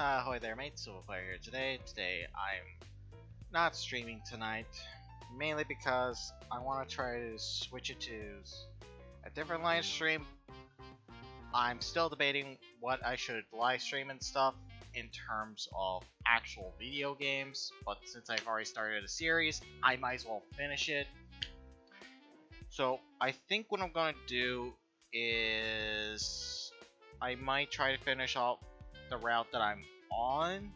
Ahoy there, mates. Silverfire here today. Today I'm not streaming tonight, mainly because I want to try to switch it to a different live stream. I'm still debating what I should live stream and stuff in terms of actual video games, but since I've already started a series, I might as well finish it. So I think what I'm going to do is I might try to finish off the route that I'm on,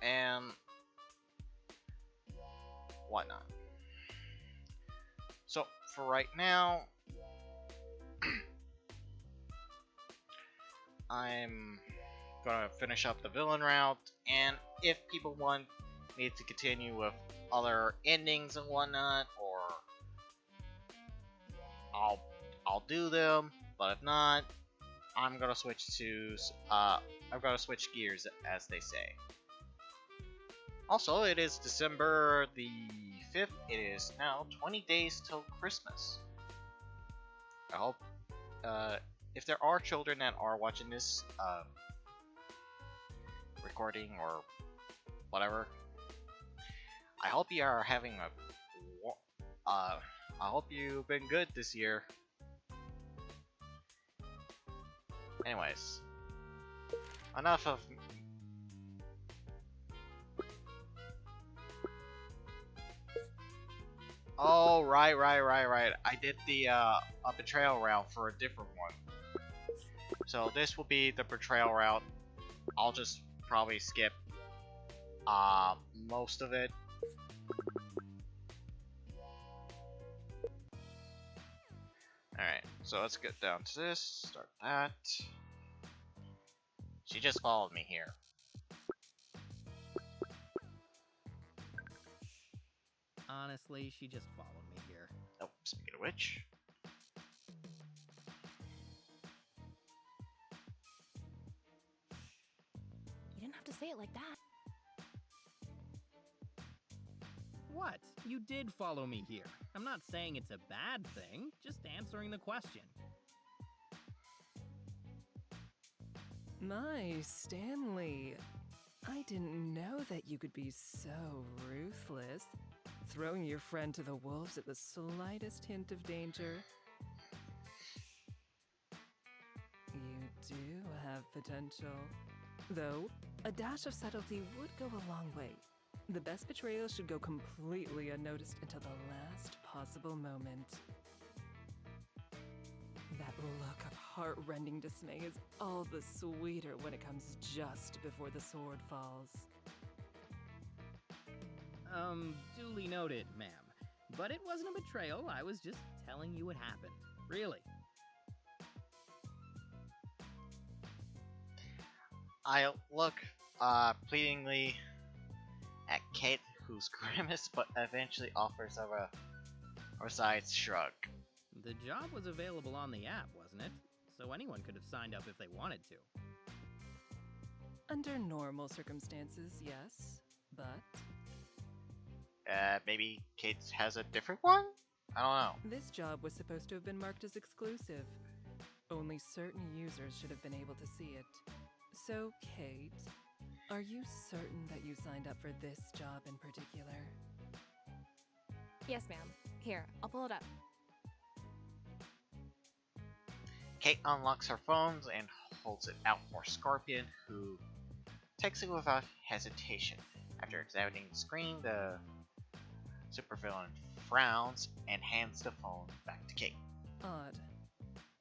and whatnot. So for right now, I'm gonna finish up the villain route, and if people want me to continue with other endings and whatnot, or I'll do them. But if not, I'm gonna switch to I'm gonna switch gears, as they say. Also, it is December the 5th. It is now 20 days till Christmas. I hope if there are children that are watching this recording or whatever, I hope you are having I hope you've been good this year. Anyways, enough of. Oh, right. I did the betrayal route for a different one. So this will be the betrayal route. I'll just probably skip most of it. Alright, so let's get down to this. Start that. She just followed me here. Honestly, she just followed me here. Oh, speaking of which. You didn't have to say it like that. What? You did follow me here. I'm not saying it's a bad thing, just answering the question. My, Stanley. I didn't know that you could be so ruthless, throwing your friend to the wolves at the slightest hint of danger. You do have potential. Though, a dash of subtlety would go a long way. The best betrayal should go completely unnoticed until the last possible moment. That look of heart-rending dismay is all the sweeter when it comes just before the sword falls. Duly noted, ma'am. But it wasn't a betrayal, I was just telling you what happened. Really. I look pleadingly at Kate, who's grimace but eventually offers a side shrug. The job was available on the app, wasn't it? So anyone could have signed up if they wanted to. Under normal circumstances, yes, but... Maybe Kate has a different one? I don't know. This job was supposed to have been marked as exclusive. Only certain users should have been able to see it. So, Kate, are you certain that you signed up for this job in particular? Yes, ma'am. Here, I'll pull it up. Kate unlocks her phone and holds it out for Scorpion, who takes it without hesitation. After examining the screen, the supervillain frowns and hands the phone back to Kate. Odd.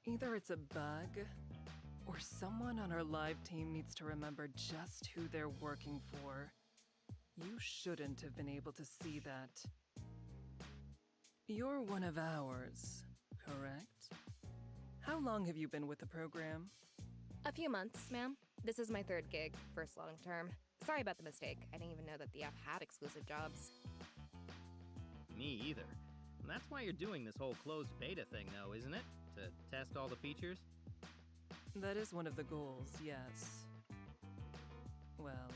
Either it's a bug, or someone on our live team needs to remember just who they're working for. You shouldn't have been able to see that. You're one of ours, correct? How long have you been with the program? A few months, ma'am. This is my third gig, first long term. Sorry about the mistake. I didn't even know that the app had exclusive jobs. Me either. And that's why you're doing this whole closed beta thing, though, isn't it? To test all the features? That is one of the goals, yes. Well,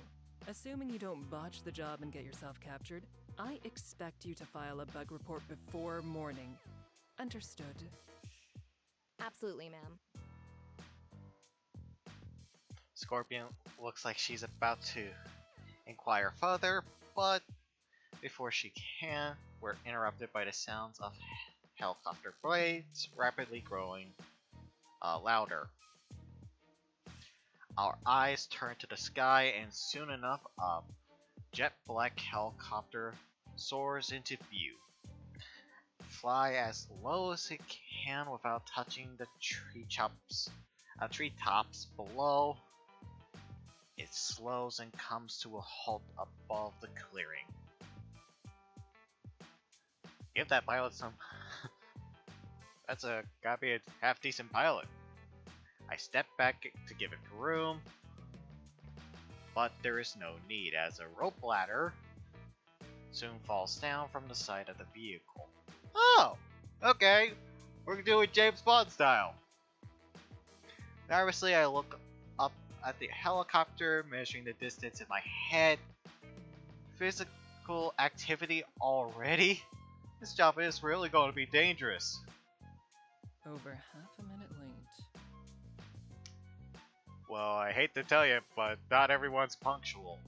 assuming you don't botch the job and get yourself captured, I expect you to file a bug report before morning. Understood. Absolutely, ma'am. Scorpion looks like she's about to inquire further, but before she can, we're interrupted by the sounds of helicopter blades rapidly growing louder. Our eyes turn to the sky, and soon enough, a jet black helicopter soars into view. Fly as low as it can without touching the treetops below. It slows and comes to a halt above the clearing. Give that pilot some. That's gotta be a half decent pilot. I step back to give it room, but there is no need as a rope ladder soon falls down from the side of the vehicle. Oh, okay, we're doing James Bond style. Nervously, I look up at the helicopter, measuring the distance in my head. Physical activity already? This job is really going to be dangerous. Over half a minute late. Well, I hate to tell you, but not everyone's punctual.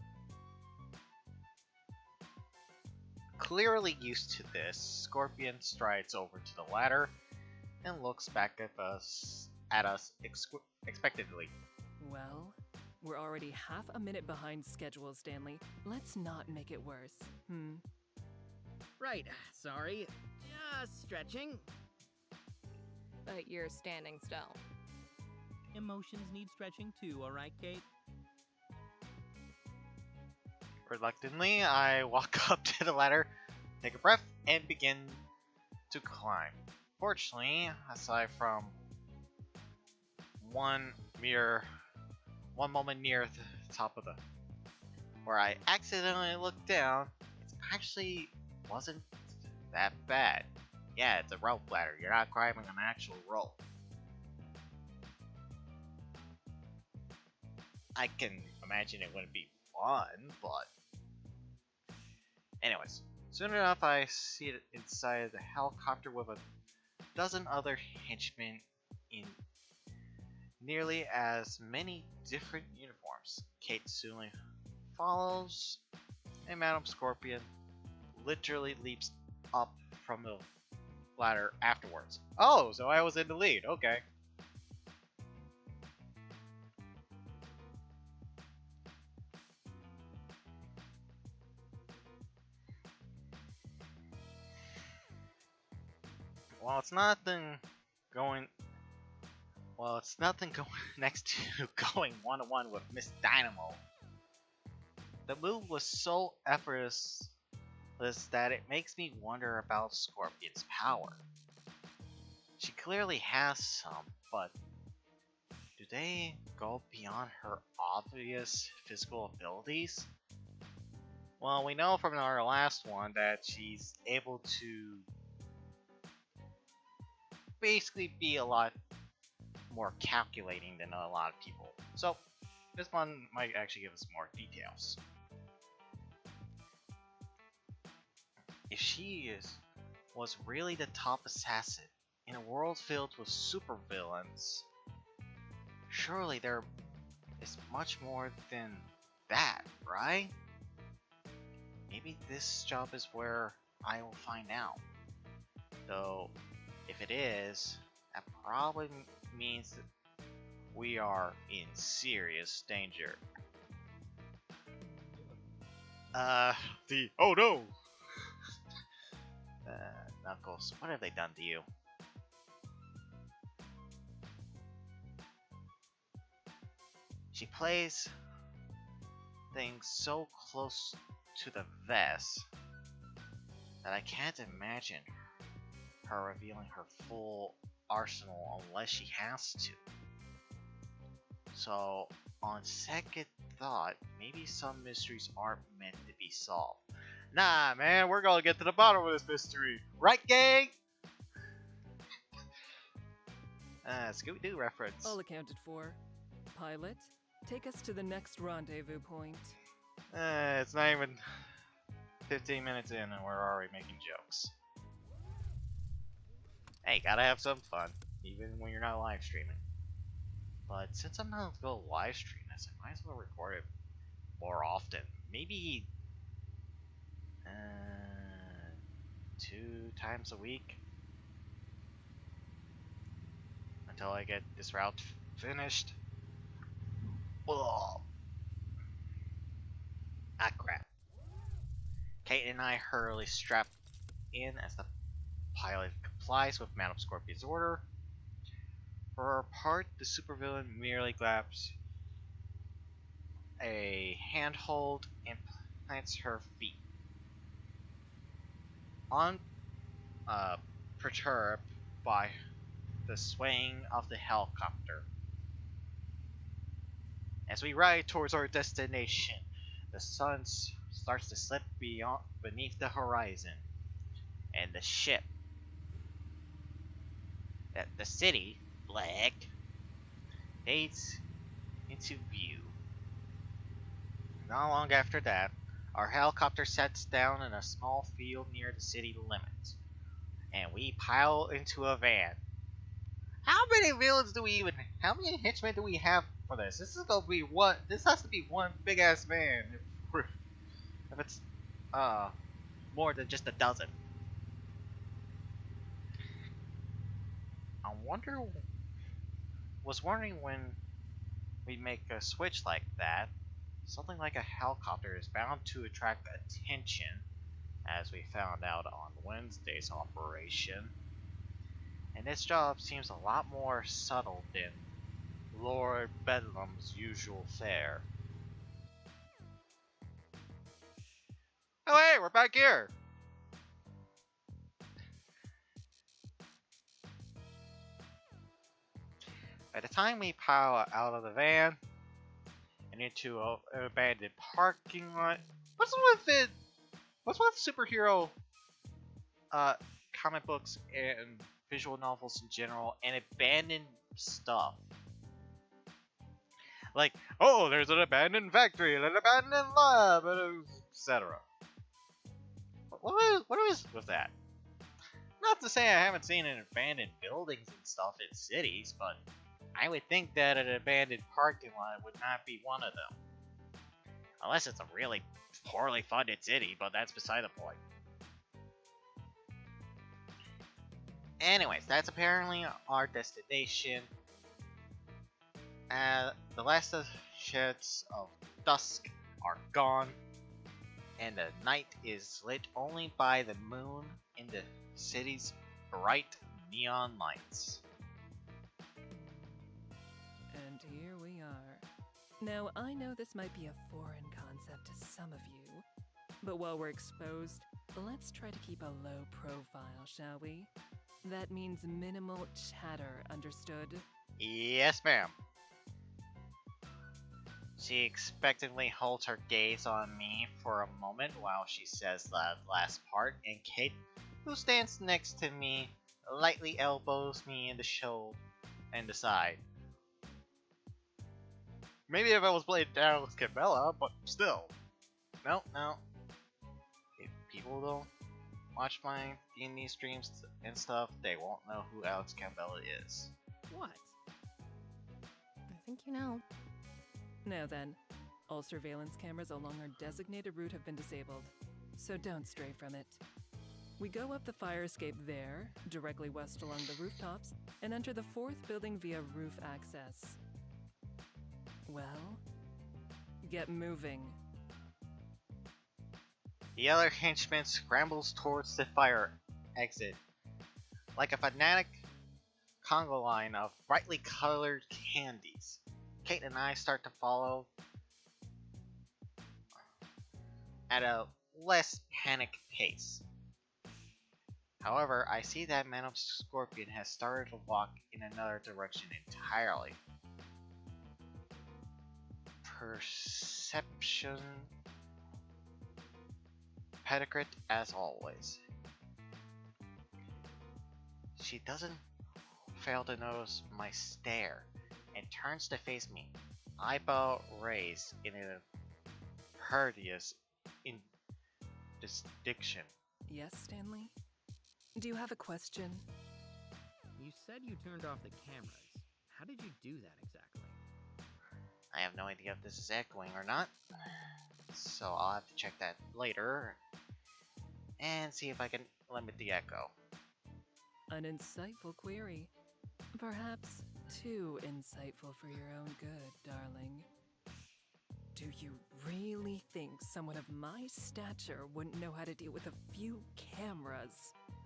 Clearly used to this, Scorpion strides over to the ladder and looks back at us expectantly. Well, we're already half a minute behind schedule, Stanley. Let's not make it worse. Right, sorry. Just stretching. But you're standing still. Emotions need stretching too, alright, Kate? Reluctantly, I walk up to the ladder, take a breath, and begin to climb. Fortunately, aside from one moment near the top of where I accidentally looked down, it actually wasn't that bad. Yeah, it's a rope ladder. You're not climbing an actual rope. I can imagine it wouldn't be fun, but anyways, soon enough I see it inside the helicopter with a dozen other henchmen in nearly as many different uniforms. Kate soon follows, and Madam Scorpion literally leaps up from the ladder afterwards. Oh, so I was in the lead, okay. Well, it's nothing going next to going one-on-one with Miss Dynamo. The move was so effortless that it makes me wonder about Scorpion's power. She clearly has some, but do they go beyond her obvious physical abilities? Well, we know from our last one that she's able to basically be a lot more calculating than a lot of people. So this one might actually give us more details. If she was really the top assassin in a world filled with supervillains, surely there is much more than that, right? Maybe this job is where I will find out. Though, if it is, that probably means that we are in serious danger. Oh no! Knuckles, what have they done to you? She plays things so close to the vest that I can't imagine her revealing her full arsenal unless she has to. So, on second thought, maybe some mysteries aren't meant to be solved. Nah, man, we're gonna get to the bottom of this mystery. Right, gang? Scooby-Doo reference. All accounted for. Pilot, take us to the next rendezvous point. It's not even 15 minutes in and we're already making jokes. Hey, gotta have some fun, even when you're not live streaming. But since I'm not going to live stream this, I might as well record it more often. Maybe 2 times a week until I get this route finished. Ugh. Ah, crap. Kate and I hurriedly strap in as the pilot complies with Madame Scorpion's order. For our part, the supervillain merely grabs a handhold and plants her feet. Perturbed by the swaying of the helicopter. As we ride towards our destination, the sun starts to slip beneath the horizon, and the ship, the city, black, fades into view. Not long after that, our helicopter sets down in a small field near the city limits, and we pile into a van. How many villains do we even? How many henchmen do we have for this? This is gonna be one. This has to be one big ass van. If it's more than just a dozen. I was wondering when we make a switch like that, something like a helicopter is bound to attract attention, as we found out on Wednesday's operation. And this job seems a lot more subtle than Lord Bedlam's usual fare. Oh hey, we're back here! By the time we pile out of the van and into an abandoned parking lot, what's with it? What's with superhero comic books and visual novels in general and abandoned stuff? Like, oh, there's an abandoned factory, an abandoned lab, etc. What is with that? Not to say I haven't seen an abandoned buildings and stuff in cities, but I would think that an abandoned parking lot would not be one of them. Unless it's a really poorly funded city, but that's beside the point. Anyways, that's apparently our destination. The last sheds of dusk are gone, and the night is lit only by the moon and the city's bright neon lights. And here we are. Now, I know this might be a foreign concept to some of you, but while we're exposed, let's try to keep a low profile, shall we? That means minimal chatter, understood? Yes, ma'am. She expectantly holds her gaze on me for a moment while she says that last part, and Kate, who stands next to me, lightly elbows me in the shoulder and the side. Maybe if I was playing Dallas Cabela, but still. No. If people don't watch my D&D streams and stuff, they won't know who Alex Campbell is. What? I think you know. Now then, all surveillance cameras along our designated route have been disabled, so don't stray from it. We go up the fire escape there, directly west along the rooftops, and enter the 4th building via roof access. Well, get moving. The other henchman scrambles towards the fire exit. Like a fanatic Congo line of brightly colored candies. Kate and I start to follow at a less panicked pace. However, I see that Madame Scorpion has started to walk in another direction entirely. Perception pedigree as always. She doesn't fail to notice my stare and turns to face me, eyebrow raised in a courteous distinction. Yes, Stanley? Do you have a question? You said you turned off the cameras. How did you do that exactly? I have no idea if this is echoing or not, so I'll have to check that later and see if I can limit the echo. An insightful query. Perhaps too insightful for your own good, darling. Do you really think someone of my stature wouldn't know how to deal with a few cameras?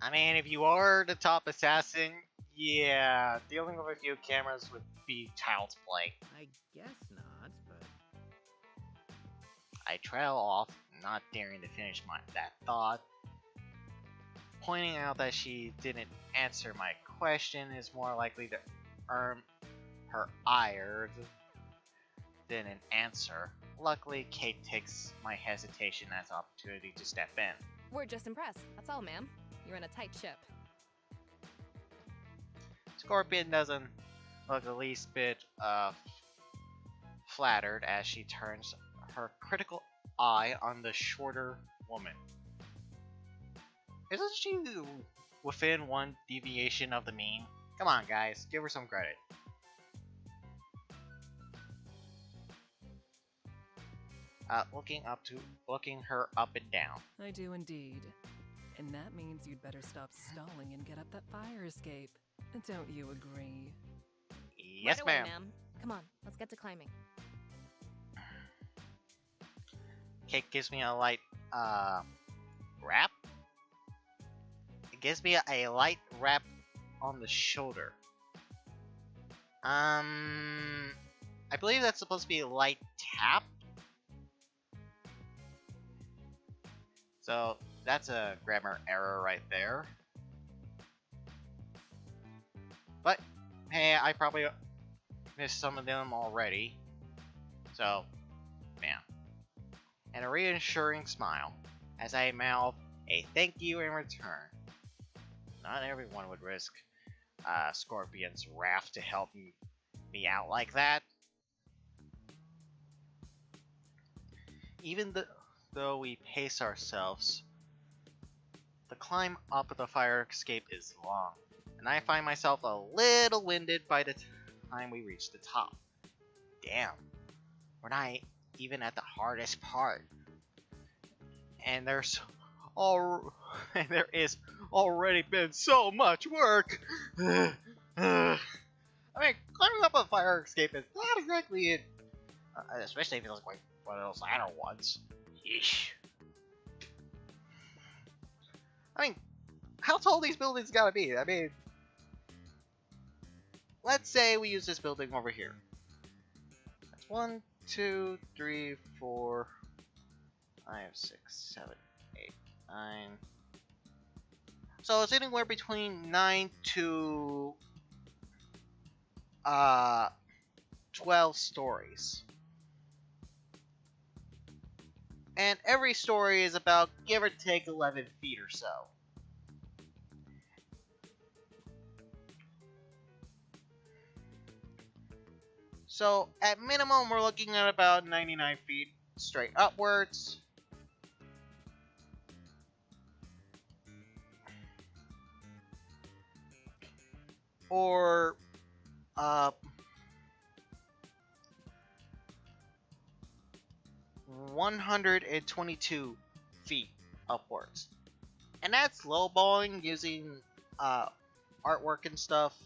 I mean, if you are the top assassin, yeah, dealing with a few cameras would be child's play. I guess not, but I trail off, not daring to finish that thought. Pointing out that she didn't answer my question is more likely to earn her ire than an answer. Luckily, Kate takes my hesitation as an opportunity to step in. We're just impressed. That's all, ma'am. You're in a tight ship. Scorpion doesn't look the least bit flattered as she turns her critical eye on the shorter woman. Isn't she within one deviation of the mean? Come on, guys, give her some credit. Looking her up and down. I do indeed. And that means you'd better stop stalling and get up that fire escape. Don't you agree? Yes, Right away, ma'am. Come on, let's get to climbing. Kate gives me a light rap. It gives me a light rap on the shoulder. I believe that's supposed to be a light tap. So that's a grammar error right there. But hey, I probably missed some of them already. So, man. And a reassuring smile as I mouth a thank you in return. Not everyone would risk Scorpion's wrath to help me out like that. Even though we pace ourselves, the climb up the fire escape is long, and I find myself a little winded by the time we reach the top. Damn, we're not even at the hardest part, and there is already been so much work. I mean, climbing up a fire escape is not exactly it, especially if it's like one of those ladder ones. Yeesh. I mean, how tall these buildings gotta be? I mean, let's say we use this building over here. That's 1, 2, 3, 4, 5, 6, 7, 8, 9. So it's anywhere between 9 to 12 stories. And every story is about, give or take, 11 feet or so. So, at minimum, we're looking at about 99 feet straight upwards. Or, 122 feet upwards. And that's lowballing using artwork and stuff,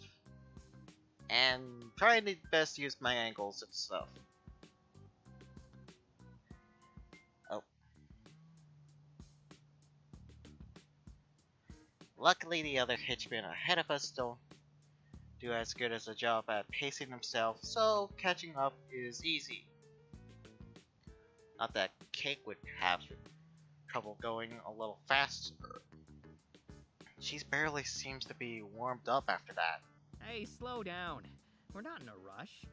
and trying to best use my angles and stuff. Oh. Luckily, the other henchmen ahead of us don't do as good as a job at pacing themselves, so catching up is easy. Not that Kate would have trouble going a little faster. She barely seems to be warmed up after that. hey, slow down. We're not in a rush.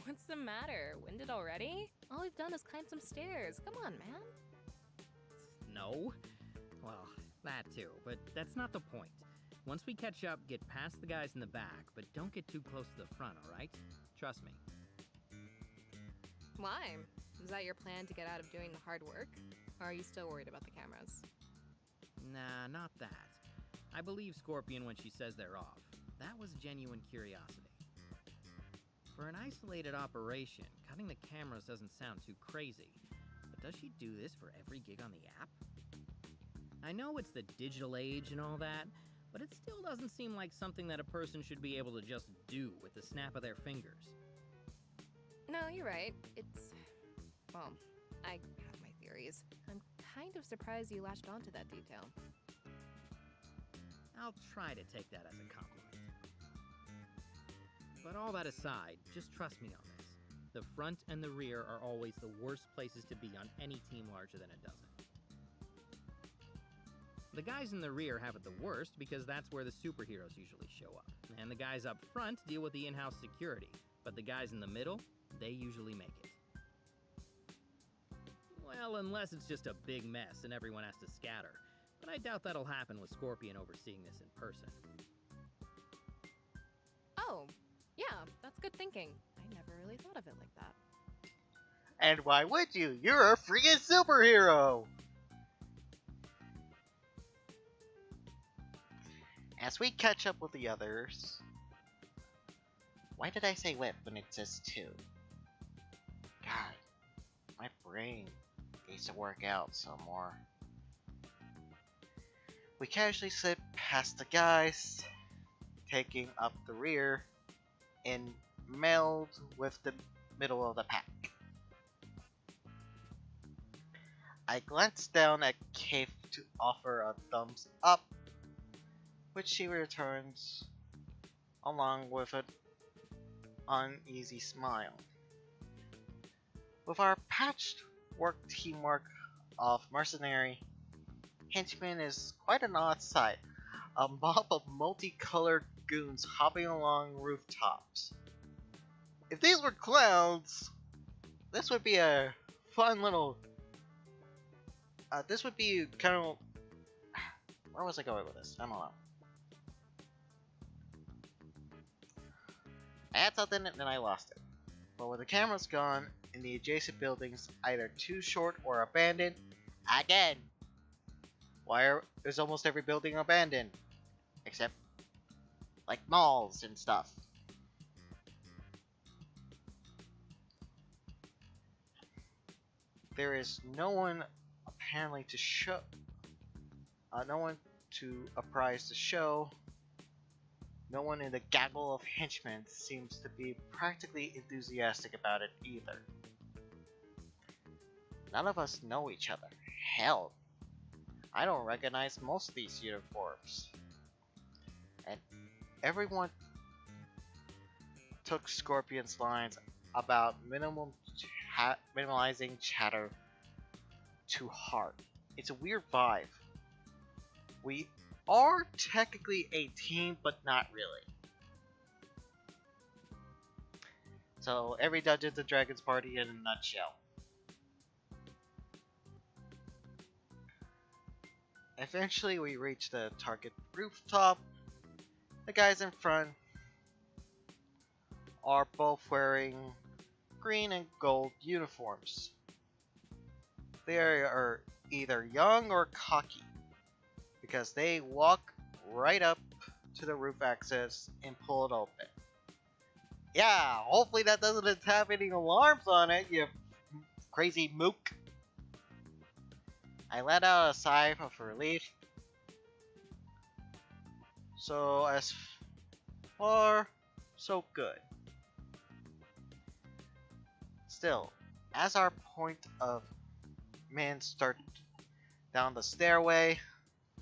What's the matter? Winded already? All we've done is climb some stairs. Come on, man. No? Well, that too, but that's not the point. Once we catch up, get past the guys in the back, but don't get too close to the front, alright? Trust me. Why? Is that your plan to get out of doing the hard work? Or are you still worried about the cameras? Nah, not that. I believe Scorpion when she says they're off. That was genuine curiosity. For an isolated operation, cutting the cameras doesn't sound too crazy. But does she do this for every gig on the app? I know it's the digital age and all that, but it still doesn't seem like something that a person should be able to just do with the snap of their fingers. No, you're right. Well, I have my theories. I'm kind of surprised you latched onto that detail. I'll try to take that as a compliment. But all that aside, just trust me on this. The front and the rear are always the worst places to be on any team larger than a dozen. The guys in the rear have it the worst because that's where the superheroes usually show up. And the guys up front deal with the in-house security. But the guys in the middle, they usually make it. Well, unless it's just a big mess and everyone has to scatter. But I doubt that'll happen with Scorpion overseeing this in person. Oh, yeah, that's good thinking. I never really thought of it like that. And why would you? You're a freaking superhero! As we catch up with the others... Why did I say whip when it says 2? God, my brain needs to work out some more. We casually slip past the guys, taking up the rear, and meld with the middle of the pack. I glance down at Kate to offer a thumbs up, which she returns along with an uneasy smile. With our patchwork teamwork of mercenary, Henchman is quite an odd sight. A mob of multicolored goons hopping along rooftops. If these were clowns, this would be a fun little... this would be kind of... Where was I going with this? I don't know. I had something and then I lost it. But with the cameras gone and the adjacent buildings either too short or abandoned, again! Is almost every building abandoned? Except, like, malls and stuff. There is no one apparently to show... no one to apprise the show. No one in the gaggle of henchmen seems to be practically enthusiastic about it either. None of us know each other. Hell, I don't recognize most of these uniforms. And everyone took Scorpion's lines about minimalizing chatter to heart. It's a weird vibe. We are technically a team, but not really. So every Dungeons and Dragons party in a nutshell. Eventually we reach the target rooftop. The guys in front are both wearing green and gold uniforms. They are either young or cocky, because they walk right up to the roof access and pull it open. Yeah, hopefully that doesn't have any alarms on it, you crazy mook. I let out a sigh of relief. So as far, so good. Still, as our point of men start down the stairway,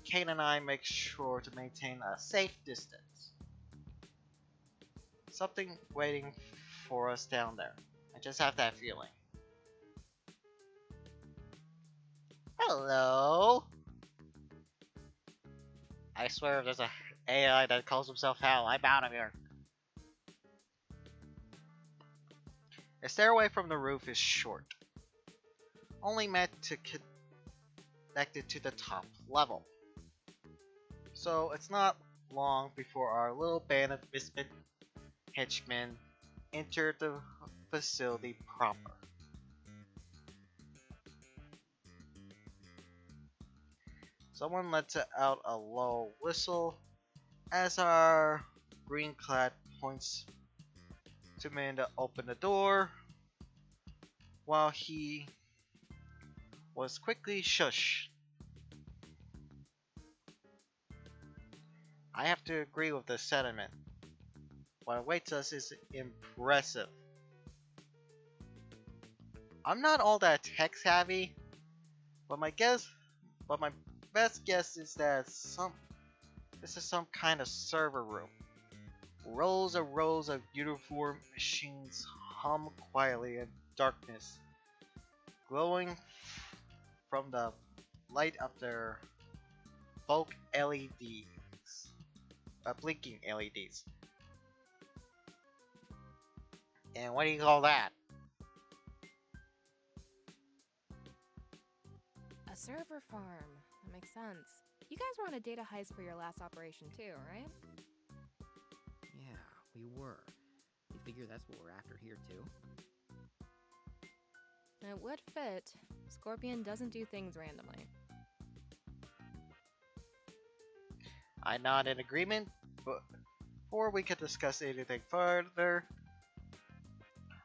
Kate and I make sure to maintain a safe distance. Something waiting for us down there. I just have that feeling. Hello? I swear if there's a AI that calls himself Hal, I'm out of here. The stairway from the roof is short. Only meant to connect it to the top level. So it's not long before our little band of misfit henchmen enter the facility proper. Someone lets out a low whistle as our green clad points Henchman opened the door while he was quickly shushed. I have to agree with this sentiment. What awaits us is impressive. I'm not all that tech savvy, but my best guess is that this is some kind of server room. Rows of uniform machines hum quietly in darkness, glowing from the light of their bulk LEDs, blinking LEDs. And what do you call that? A server farm. That makes sense. You guys were on a data heist for your last operation too, right? Yeah, we were. You figure that's what we're after here, too? It would fit. Scorpion doesn't do things randomly. I nod in agreement, but before we could discuss anything further,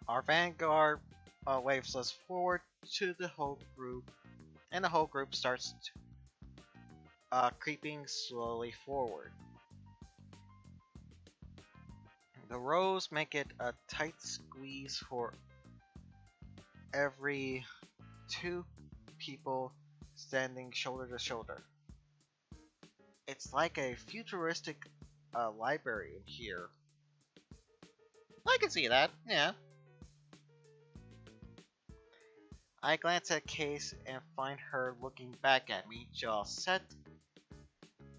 our vanguard waves us forward to the whole group, and the whole group starts creeping slowly forward. The rows make it a tight squeeze for every two people standing shoulder to shoulder. It's like a futuristic library in here. I can see that, yeah. I glance at Case and find her looking back at me, jaw set.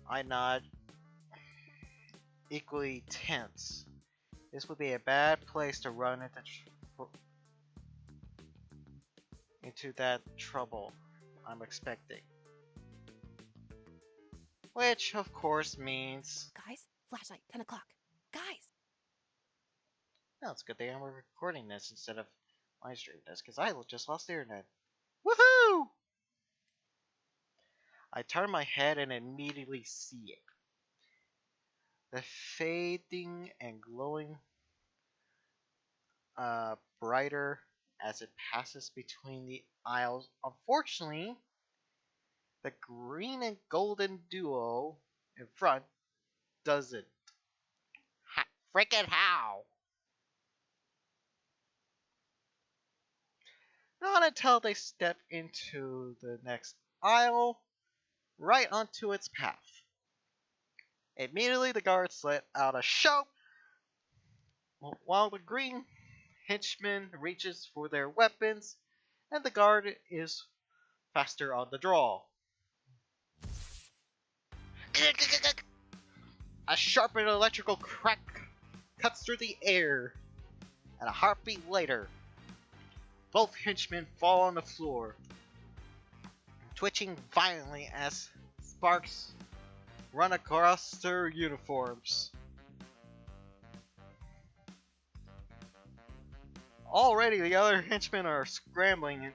I nod, equally tense. This would be a bad place to run into that trouble I'm expecting. Which, of course, means... Guys, flashlight, 10 o'clock. Guys! No, it's a good thing I'm recording this instead of live streaming this, because I just lost the internet. Woohoo! I turn my head and immediately see it. The fading and glowing brighter as it passes between the aisles. Unfortunately, the green and golden duo in front doesn't. Frickin' how? Not until they step into the next aisle, right onto its path. Immediately, the guards let out a shout, while the green henchman reaches for their weapons, and the guard is faster on the draw. A sharpened electrical crack cuts through the air, and a heartbeat later, both henchmen fall on the floor, twitching violently as sparks run across their uniforms. Already, the other henchmen are scrambling in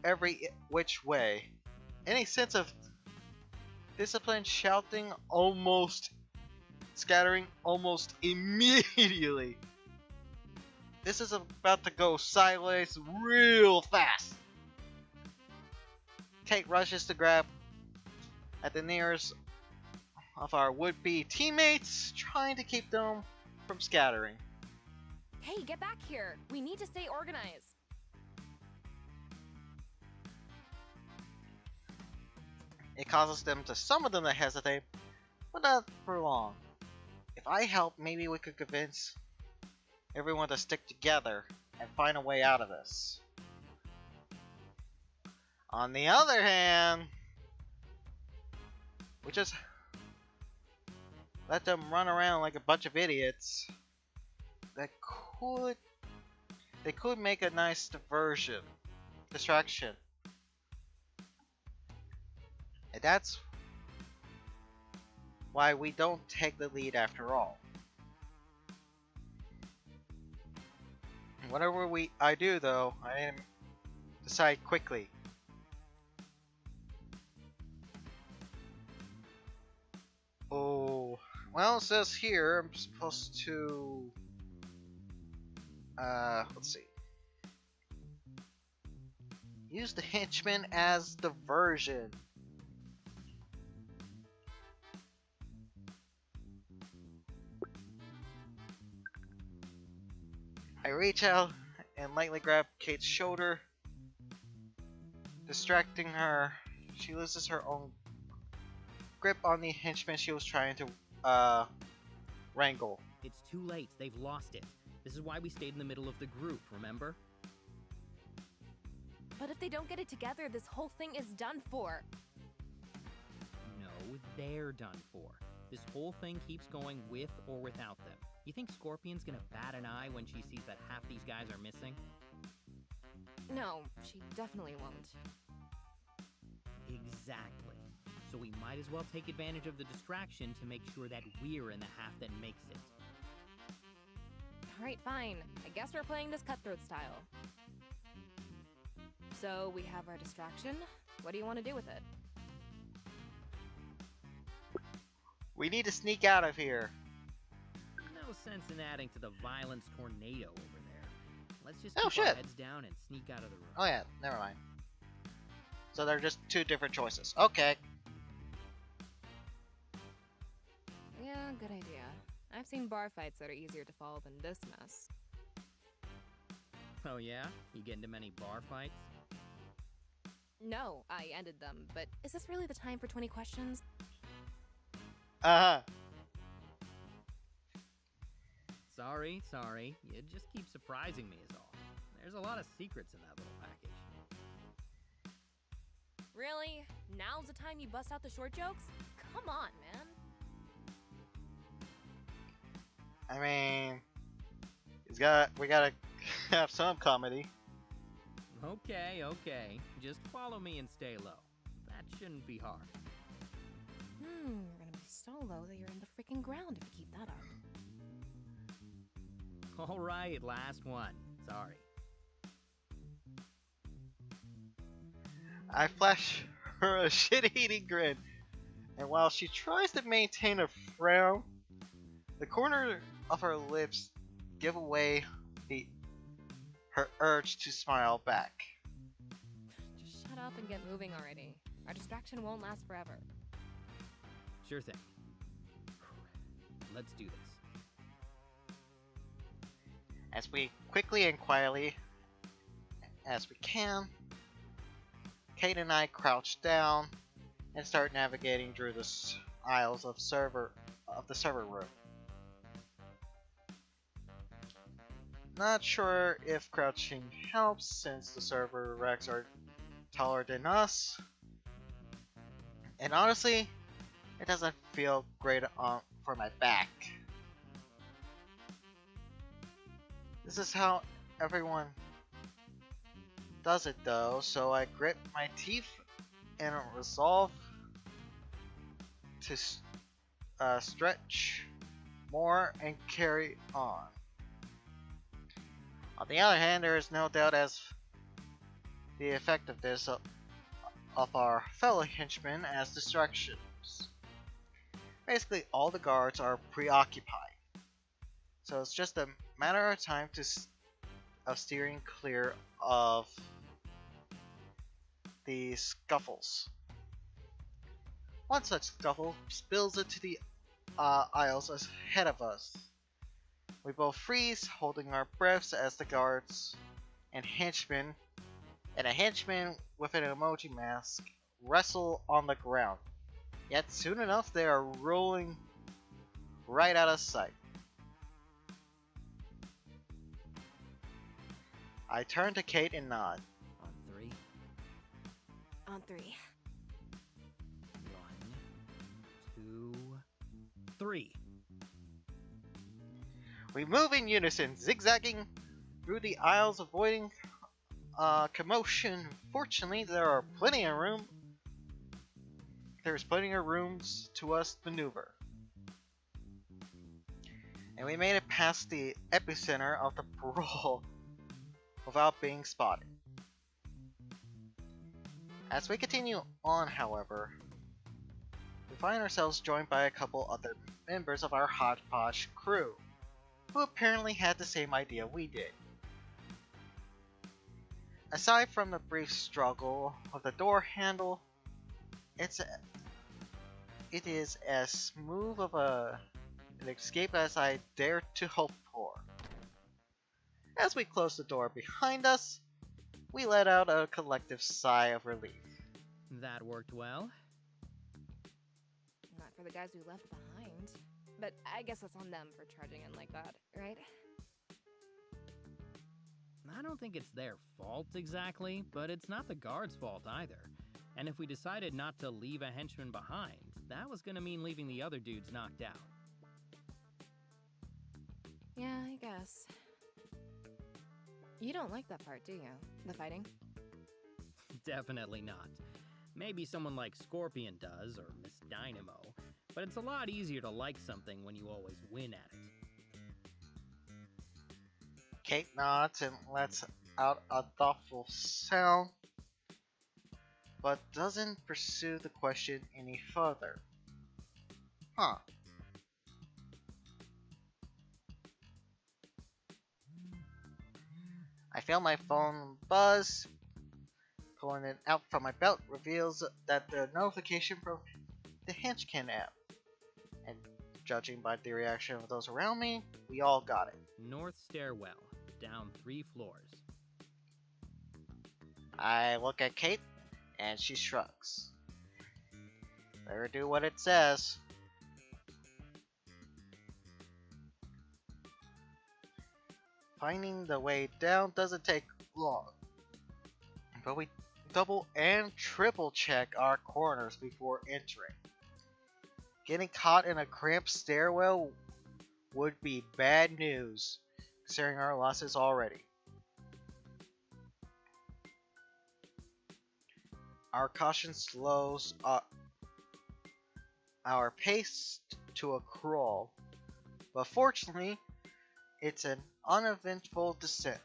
every which way. Any sense of discipline shouting almost scattering almost immediately. This is about to go sideways real fast. Kate rushes to grab at the nearest of our would-be teammates, trying to keep them from scattering. Hey, get back here! We need to stay organized! It causes some of them to hesitate, but not for long. If I help, maybe we could convince everyone to stick together and find a way out of this. On the other hand, we just let them run around like a bunch of idiots. They could make a nice distraction. And that's why we don't take the lead after all. Whatever I do though, I decide quickly. Oh, well, it says here I'm supposed to let's see. Use the henchman as diversion. I reach out and lightly grab Kate's shoulder, distracting her. She loses her own grip on the henchman she was trying to wrangle. It's too late. They've lost it. This is why we stayed in the middle of the group, remember? But if they don't get it together, this whole thing is done for. No, they're done for. This whole thing keeps going with or without them. You think Scorpion's gonna bat an eye when she sees that half these guys are missing? No, she definitely won't. Exactly. So we might as well take advantage of the distraction to make sure that we're in the half that makes it. Alright, fine. I guess we're playing this cutthroat style. So we have our distraction. What do you want to do with it? We need to sneak out of here. No sense in adding to the violence tornado over there. Let's just Oh, keep our shit. heads down and sneak out of the room. Oh yeah, never mind. So they're just two different choices. Okay. Yeah, good idea. I've seen bar fights that are easier to follow than this mess. Oh yeah? You get into many bar fights? No, I ended them, but is this really the time for 20 questions? Uh-huh. Sorry. You just keep surprising me is all. There's a lot of secrets in that little package. Really? Now's the time you bust out the short jokes? Come on, man. I mean, we gotta have some comedy. Okay. Just follow me and stay low. That shouldn't be hard. You're gonna be so low that you're in the freaking ground if you keep that up. Alright, last one. Sorry. I flash her a shit-eating grin, and while she tries to maintain a frown, the corner of her lips give away her urge to smile back. Just shut up and get moving already. Our distraction won't last forever. Sure thing. Let's do this. As we quickly and quietly as we can, Kate and I crouch down and start navigating through the aisles of the server room. Not sure if crouching helps since the server racks are taller than us. And honestly, it doesn't feel great for my back. This is how everyone does it though, so I grit my teeth and resolve to stretch more and carry on. On the other hand, there is no doubt as the effectiveness of our fellow henchmen as distractions. Basically, all the guards are preoccupied, so it's just a matter of time of steering clear of the scuffles. One such scuffle spills into the aisles ahead of us. We both freeze, holding our breaths as the guards and a henchman with an emoji mask wrestle on the ground. Yet soon enough they are rolling right out of sight. I turn to Kate and nod. On three. On three. 1, 2, 3. We move in unison, zigzagging through the aisles, avoiding commotion. Fortunately, there's plenty of rooms to us to maneuver. And we made it past the epicenter of the brawl without being spotted. As we continue on, however, we find ourselves joined by a couple other members of our hodgepodge crew, who apparently had the same idea we did. Aside from the brief struggle of the door handle, it is as smooth of an escape as I dare to hope for. As we close the door behind us, we let out a collective sigh of relief. That worked well. Not for the guys we left behind. But I guess that's on them for charging in like that, right? I don't think it's their fault exactly, but it's not the guards' fault either. And if we decided not to leave a henchman behind, that was gonna mean leaving the other dudes knocked out. Yeah, I guess. You don't like that part, do you? The fighting? Definitely not. Maybe someone like Scorpion does, or Miss Dynamo, but it's a lot easier to like something when you always win at it. Kate nods and lets out a thoughtful sound, but doesn't pursue the question any further. Huh. I feel my phone buzz. Pulling it out from my belt reveals that the notification from the Henchman app. And judging by the reaction of those around me, we all got it. North stairwell, down 3 floors. I look at Kate, and she shrugs. Let her do what it says. Finding the way down doesn't take long, but we double and triple check our corners before entering. Getting caught in a cramped stairwell would be bad news, considering our losses already. Our caution slows our pace to a crawl, but fortunately, it's an uneventful descent.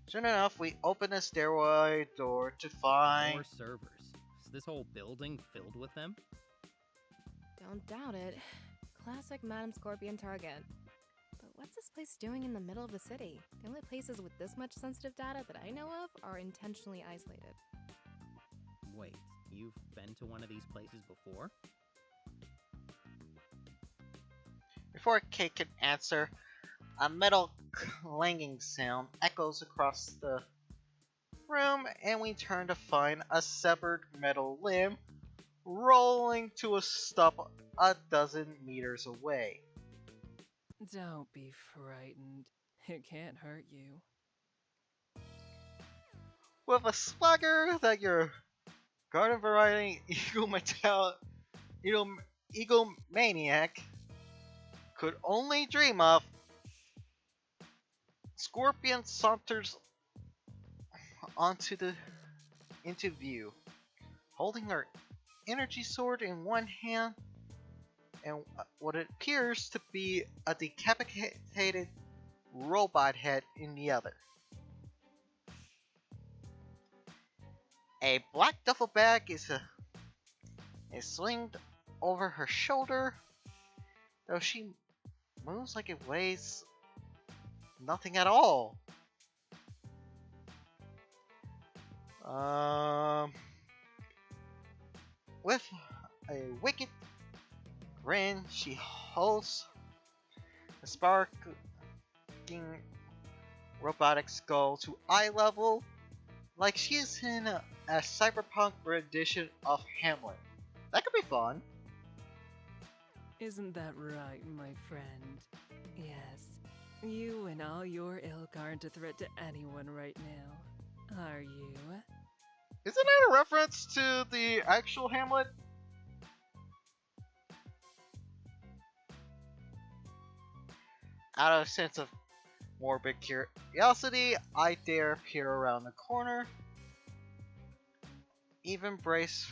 Soon enough, we open the stairway door to find More servers. Is this whole building filled with them? Don't doubt it. Classic Madam Scorpion target. But what's this place doing in the middle of the city? The only places with this much sensitive data that I know of are intentionally isolated. Wait, you've been to one of these places before? Before Kate can answer, a metal clanging sound echoes across the room, and we turn to find a severed metal limb rolling to a stop a dozen meters away. Don't be frightened. It can't hurt you. With a swagger that your garden variety egomaniac could only dream of, Scorpion saunters into view, holding her energy sword in one hand and what appears to be a decapitated robot head in the other. A black duffel bag is slinged over her shoulder, though she moves like it weighs nothing at all. With a wicked grin, she holds the sparking robotic skull to eye level, like she is in a cyberpunk rendition of Hamlet. That could be fun. Isn't that right, my friend? Yes, you and all your ilk aren't a threat to anyone right now, are you? Isn't that a reference to the actual Hamlet? Out of a sense of morbid curiosity, I dare peer around the corner, even brace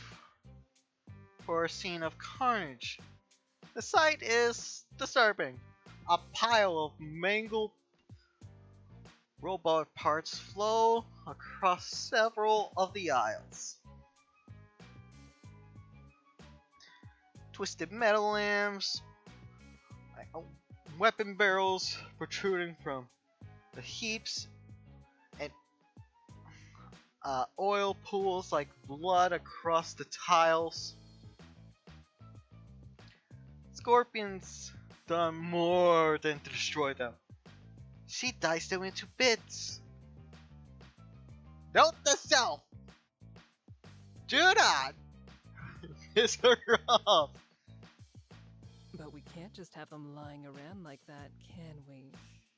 for a scene of carnage. The sight is disturbing. A pile of mangled robot parts flow across several of the aisles. Twisted metal limbs, weapon barrels protruding from the heaps, and Oil pools like blood across the tiles. Scorpion's done more than to destroy them. She diced them into bits. Note the self! Do not piss her off! But we can't just have them lying around like that, can we?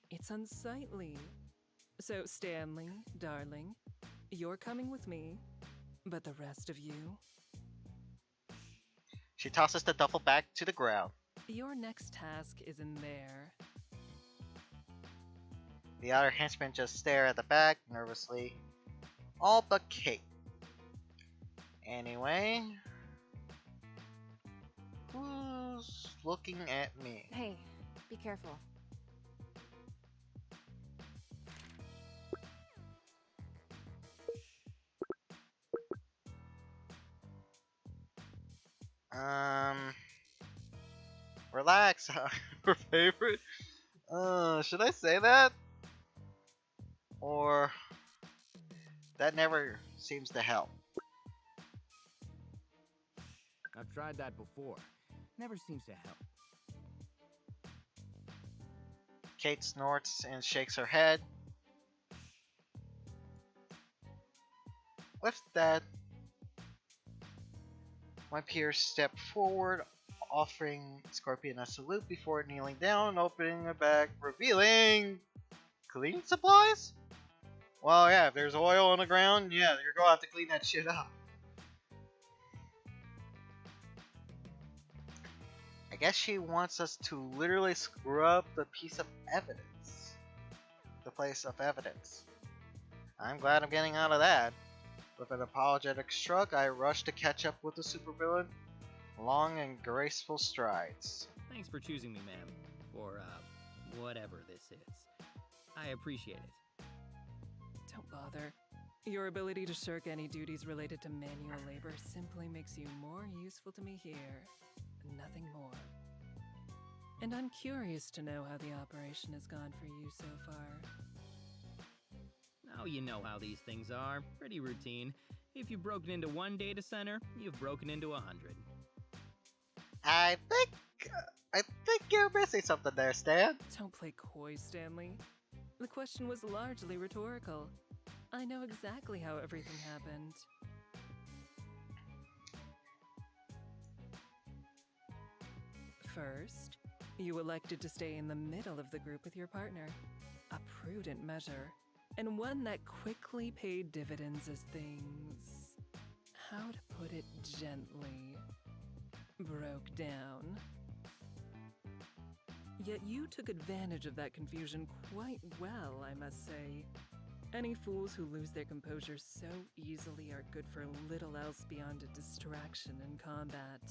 It's unsightly. So, Stanley, darling, you're coming with me, but the rest of you, She tosses the duffel bag to the ground. your next task is in there. The other henchmen just stare at the bag nervously. All but Kate. Anyway, who's looking at me? Hey, be careful. Relax. Her favorite? Should I say that? Or that never seems to help. I've tried that before. Never seems to help. Kate snorts and shakes her head. With that, my peers step forward, offering Scorpion a salute before kneeling down and opening a bag, revealing cleaning supplies? Well, yeah, if there's oil on the ground, yeah, you're gonna have to clean that shit up. I guess she wants us to literally scrub the piece of evidence. The place of evidence. I'm glad I'm getting out of that. With an apologetic shrug, I rush to catch up with the supervillain. Long and graceful strides. Thanks for choosing me, ma'am. For, whatever this is. I appreciate it. Don't bother. Your ability to shirk any duties related to manual labor simply makes you more useful to me here. Nothing more. And I'm curious to know how the operation has gone for you so far. Oh, you know how these things are. Pretty routine. If you've broken into one data center, you've broken into 100. I think you're missing something there, Stan. Don't play coy, Stanley. The question was largely rhetorical. I know exactly how everything happened. First, you elected to stay in the middle of the group with your partner. A prudent measure, and one that quickly paid dividends as things, how to put it gently, broke down. Yet you took advantage of that confusion quite well, I must say. Any fools who lose their composure so easily are good for little else beyond a distraction in combat.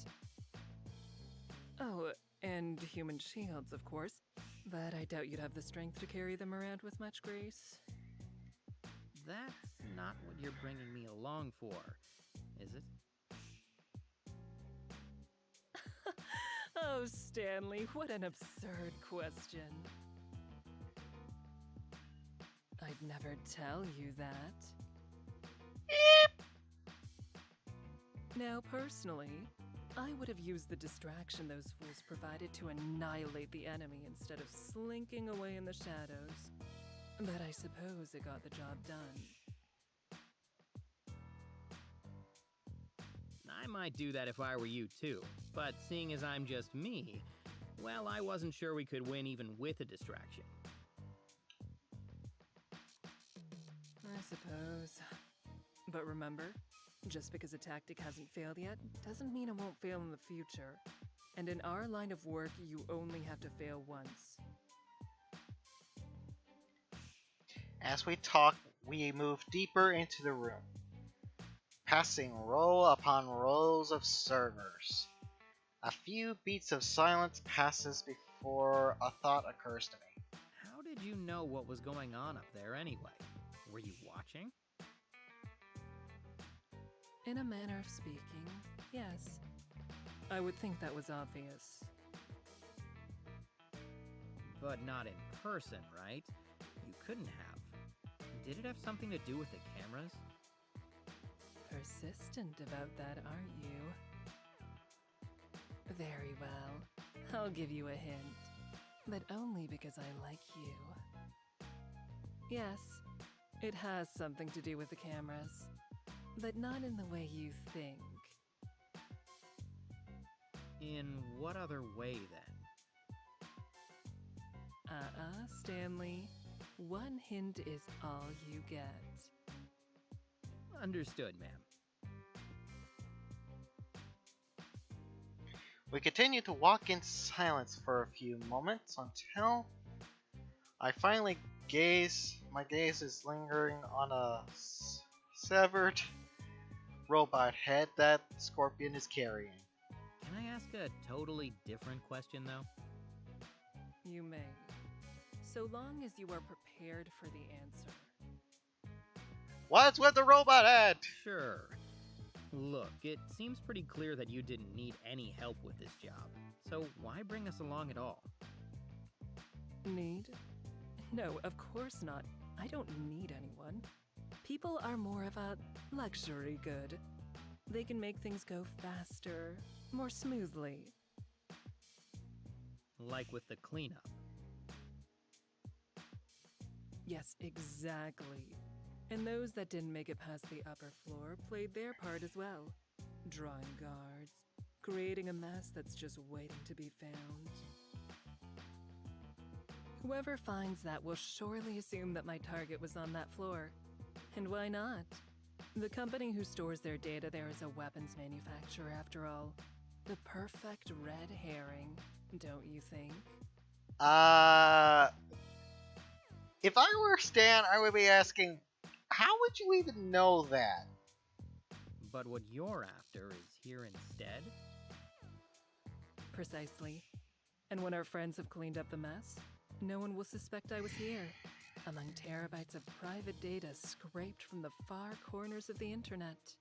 Oh, and human shields, of course, but I doubt you'd have the strength to carry them around with much grace. That's not what you're bringing me along for, is it? Oh, Stanley, what an absurd question. I'd never tell you that. Now, personally, I would have used the distraction those fools provided to annihilate the enemy instead of slinking away in the shadows. But I suppose it got the job done. I might do that if I were you too, but seeing as I'm just me, well, I wasn't sure we could win even with a distraction. I suppose. But remember, just because a tactic hasn't failed yet, doesn't mean it won't fail in the future. And in our line of work, you only have to fail once. As we talk, we move deeper into the room, passing row upon rows of servers. A few beats of silence passes before a thought occurs to me. How did you know what was going on up there anyway? Were you watching? In a manner of speaking, yes. I would think that was obvious. But not in person, right? You couldn't have. Did it have something to do with the cameras? persistent about that, aren't you? Very well. I'll give you a hint, but only because I like you. Yes, it has something to do with the cameras, but not in the way you think. In what other way, then? Stanley. One hint is all you get. Understood, ma'am. We continue to walk in silence for a few moments until I finally my gaze is lingering on a severed robot head that Scorpion is carrying. Can I ask a totally different question, though? You may, so long as you are prepared for the answer. What's with the robot head? Sure. Look, it seems pretty clear that you didn't need any help with this job, so why bring us along at all? Need? No, of course not. I don't need anyone. People are more of a luxury good. They can make things go faster, more smoothly. Like with the cleanup. Yes, exactly. And those that didn't make it past the upper floor played their part as well. Drawing guards, creating a mess that's just waiting to be found. Whoever finds that will surely assume that my target was on that floor. And why not? The company who stores their data there is a weapons manufacturer after all. The perfect red herring, don't you think? If I were Stan, I would be asking, how would you even know that? But what you're after is here instead? Precisely. And when our friends have cleaned up the mess, no one will suspect I was here, among terabytes of private data scraped from the far corners of the internet.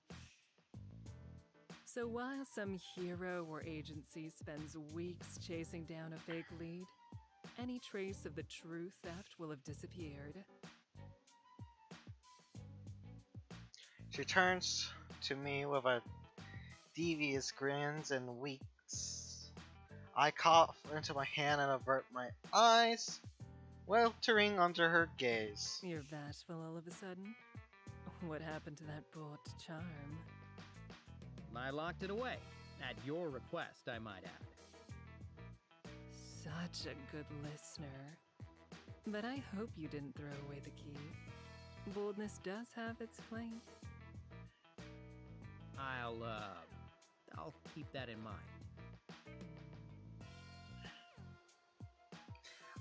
So while some hero or agency spends weeks chasing down a fake lead, any trace of the true theft will have disappeared. She turns to me with a devious grins and winks. I cough into my hand and avert my eyes, weltering under her gaze. You're bashful all of a sudden? What happened to that bold charm? I locked it away. At your request, I might add. Such a good listener. But I hope you didn't throw away the key. Boldness does have its place. I'll keep that in mind.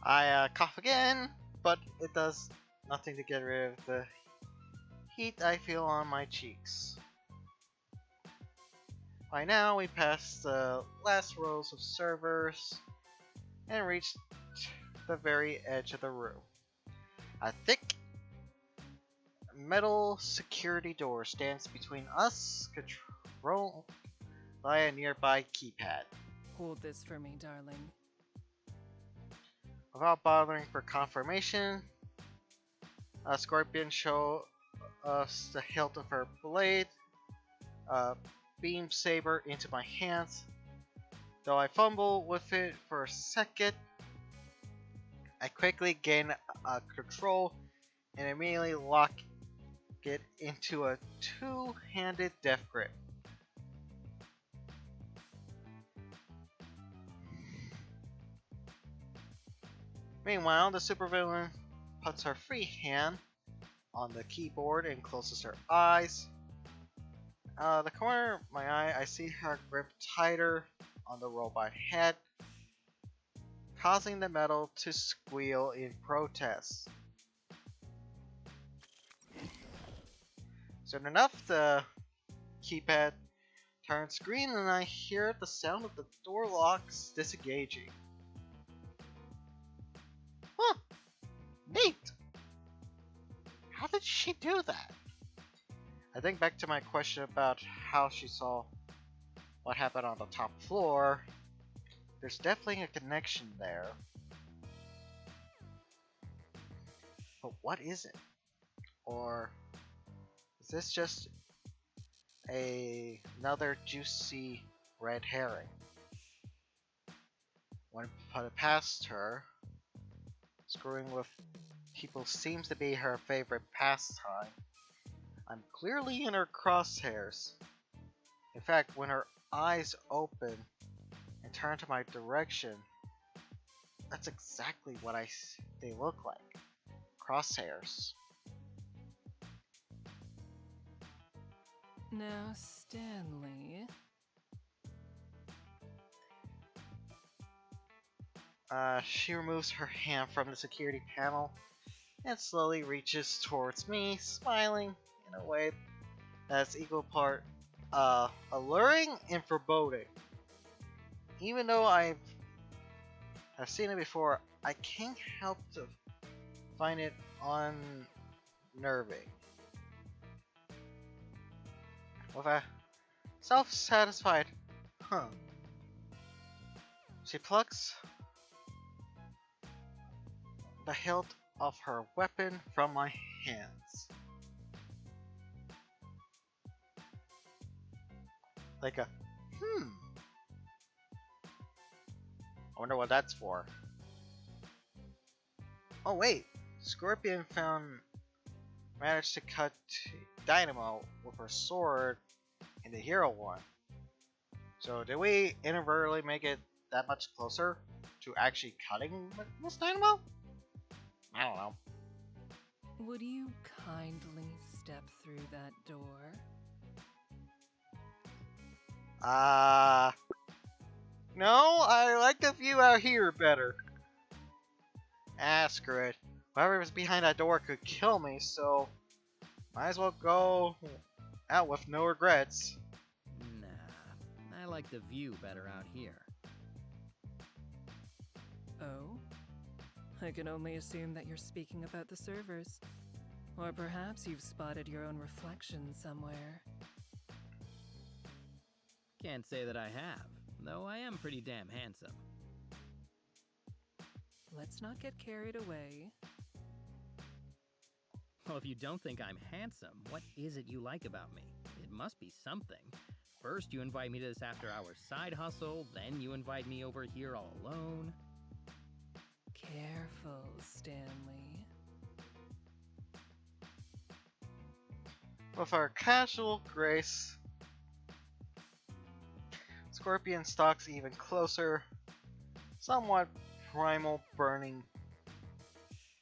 I cough again, but it does nothing to get rid of the heat I feel on my cheeks. By now, we passed the last rows of servers and reached the very edge of the room. A thick metal security door stands between us, controlled by a nearby keypad. Hold this for me, darling. Without bothering for confirmation, Scorpion shows us the hilt of her blade, beam saber into my hands. Though I fumble with it for a second, I quickly gain control and immediately lock it into a two-handed death grip. Meanwhile, the supervillain puts her free hand on the keyboard and closes her eyes. The corner of my eye, I see her grip tighter on the robot head, causing the metal to squeal in protest. Soon enough, the keypad turns green and I hear the sound of the door locks disengaging. Huh! Neat! How did she do that? I think back to my question about how she saw what happened on the top floor. There's definitely a connection there. But what is it? Or is this just another juicy red herring. When put past her, screwing with people seems to be her favorite pastime. I'm clearly in her crosshairs. In fact, when her eyes open and turn to my direction, that's exactly what they look like. Crosshairs. Now, Stanley. She removes her hand from the security panel and slowly reaches towards me, smiling in a way that's equal part alluring and foreboding. Even though have seen it before, I can't help to find it unnerving. With a self-satisfied, huh. She plucks the hilt of her weapon from my hands. Like a, I wonder what that's for. Oh wait, Scorpion managed to cut Dynamo with her sword in the Hero one. So did we inadvertently make it that much closer to actually cutting Miss Dynamo? I don't know. Would you kindly step through that door? No, I like the view out here better. Screw it. Whoever was behind that door could kill me, so might as well go out with no regrets. Nah, I like the view better out here. Oh? I can only assume that you're speaking about the servers. Or perhaps you've spotted your own reflection somewhere. Can't say that I have, though I am pretty damn handsome. Let's not get carried away. Well, if you don't think I'm handsome, what is it you like about me? It must be something. First, you invite me to this after-hours side hustle, then you invite me over here all alone. Careful, Stanley. With our casual grace, Scorpion stalks even closer, somewhat primal burning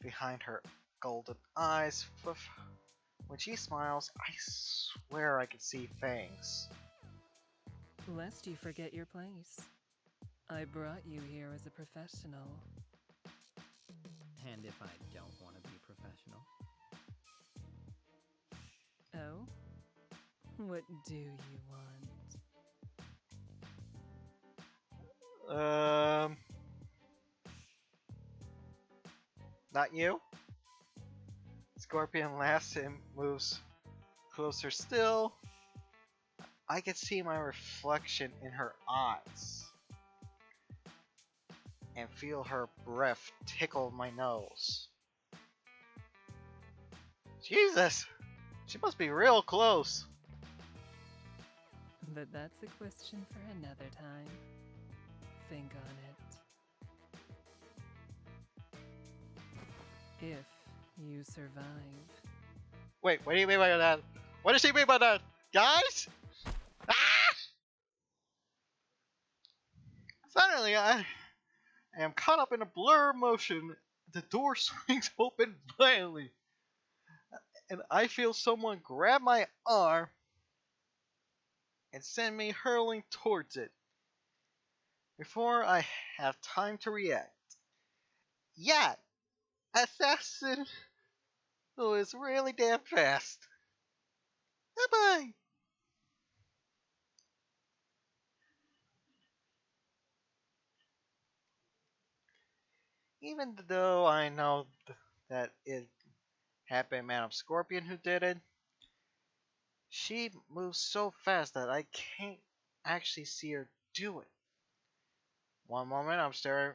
behind her golden eyes. When she smiles, I swear I can see fangs. Lest you forget your place. I brought you here as a professional. And if I don't want to be professional? Oh? What do you want? Not you? Scorpion laughs and moves closer still. I can see my reflection in her eyes and feel her breath tickle my nose. Jesus! She must be real close. But that's a question for another time. Think on it. If you survive. Wait, what do you mean by that? What does she mean by that? Guys? Ah! Suddenly, I am caught up in a blur of motion. The door swings open violently, and I feel someone grab my arm and send me hurling towards it. Before I have time to react, yeah, assassin who is really damn fast. Bye bye. Even though I know that it happened Man of Scorpion who did it, she moves so fast that I can't actually see her do it. One moment I'm staring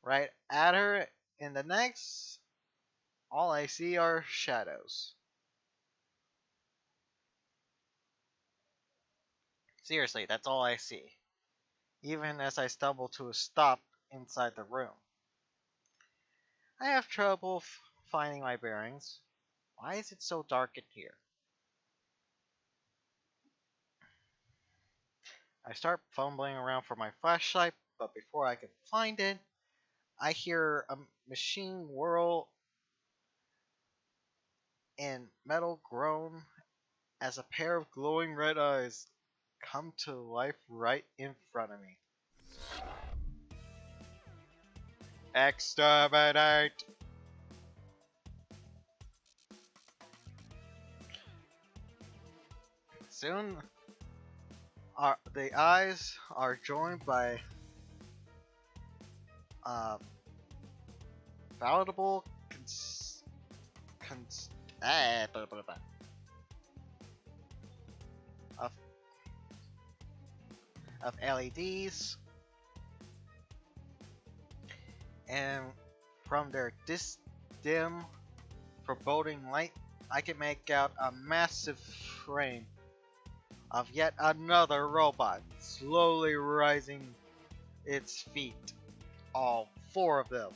right at her, and the next, all I see are shadows. Seriously, that's all I see. Even as I stumble to a stop inside the room. I have trouble finding my bearings. Why is it so dark in here? I start fumbling around for my flashlight, but before I can find it, I hear a machine whirl and metal groan as a pair of glowing red eyes come to life right in front of me. Exterminate! Soon, the eyes are joined by uh, palatable cons- blah, blah, blah, of, of LEDs, and from their dim, foreboding light, I can make out a massive frame of yet another robot slowly rising its feet. All four of them.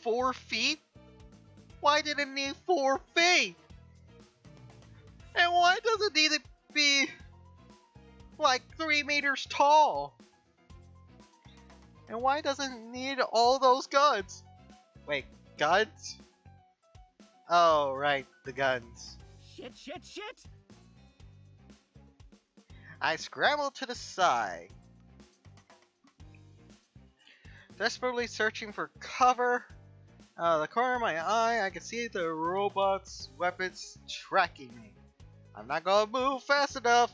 4 feet? Why did it need 4 feet? And why does it need to be like 3 meters tall? And why doesn't it need all those guns? Wait, guns? Oh, right, the guns. Shit! I scrambled to the side, desperately searching for cover. Out of the corner of my eye, I can see the robot's weapons tracking me. I'm not gonna move fast enough,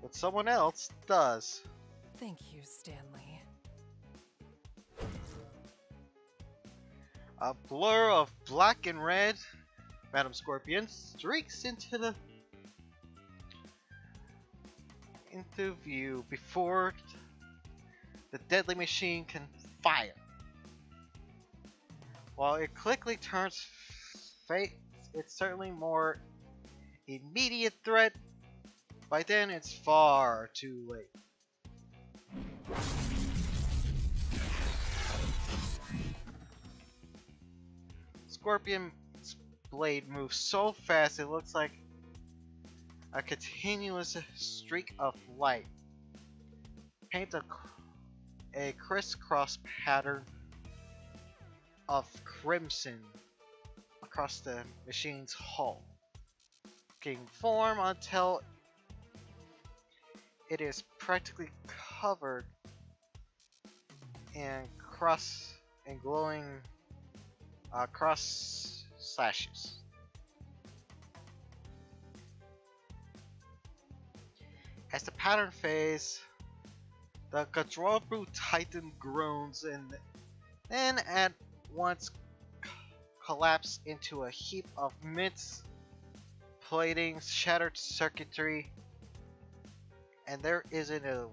but someone else does. Thank you, Stanley. A blur of black and red, Madam Scorpion streaks into view before the deadly machine can fire. While it quickly turns fate, it's certainly more immediate threat. By then, it's far too late. Scorpion's blade moves so fast it looks like a continuous streak of light. Paint a crisscross pattern of crimson across the machine's hull, taking form until it is practically covered in glowing cross slashes. As the pattern fades, the control brute titan groans and then at once collapse into a heap of mince plating, shattered circuitry, and there isn't a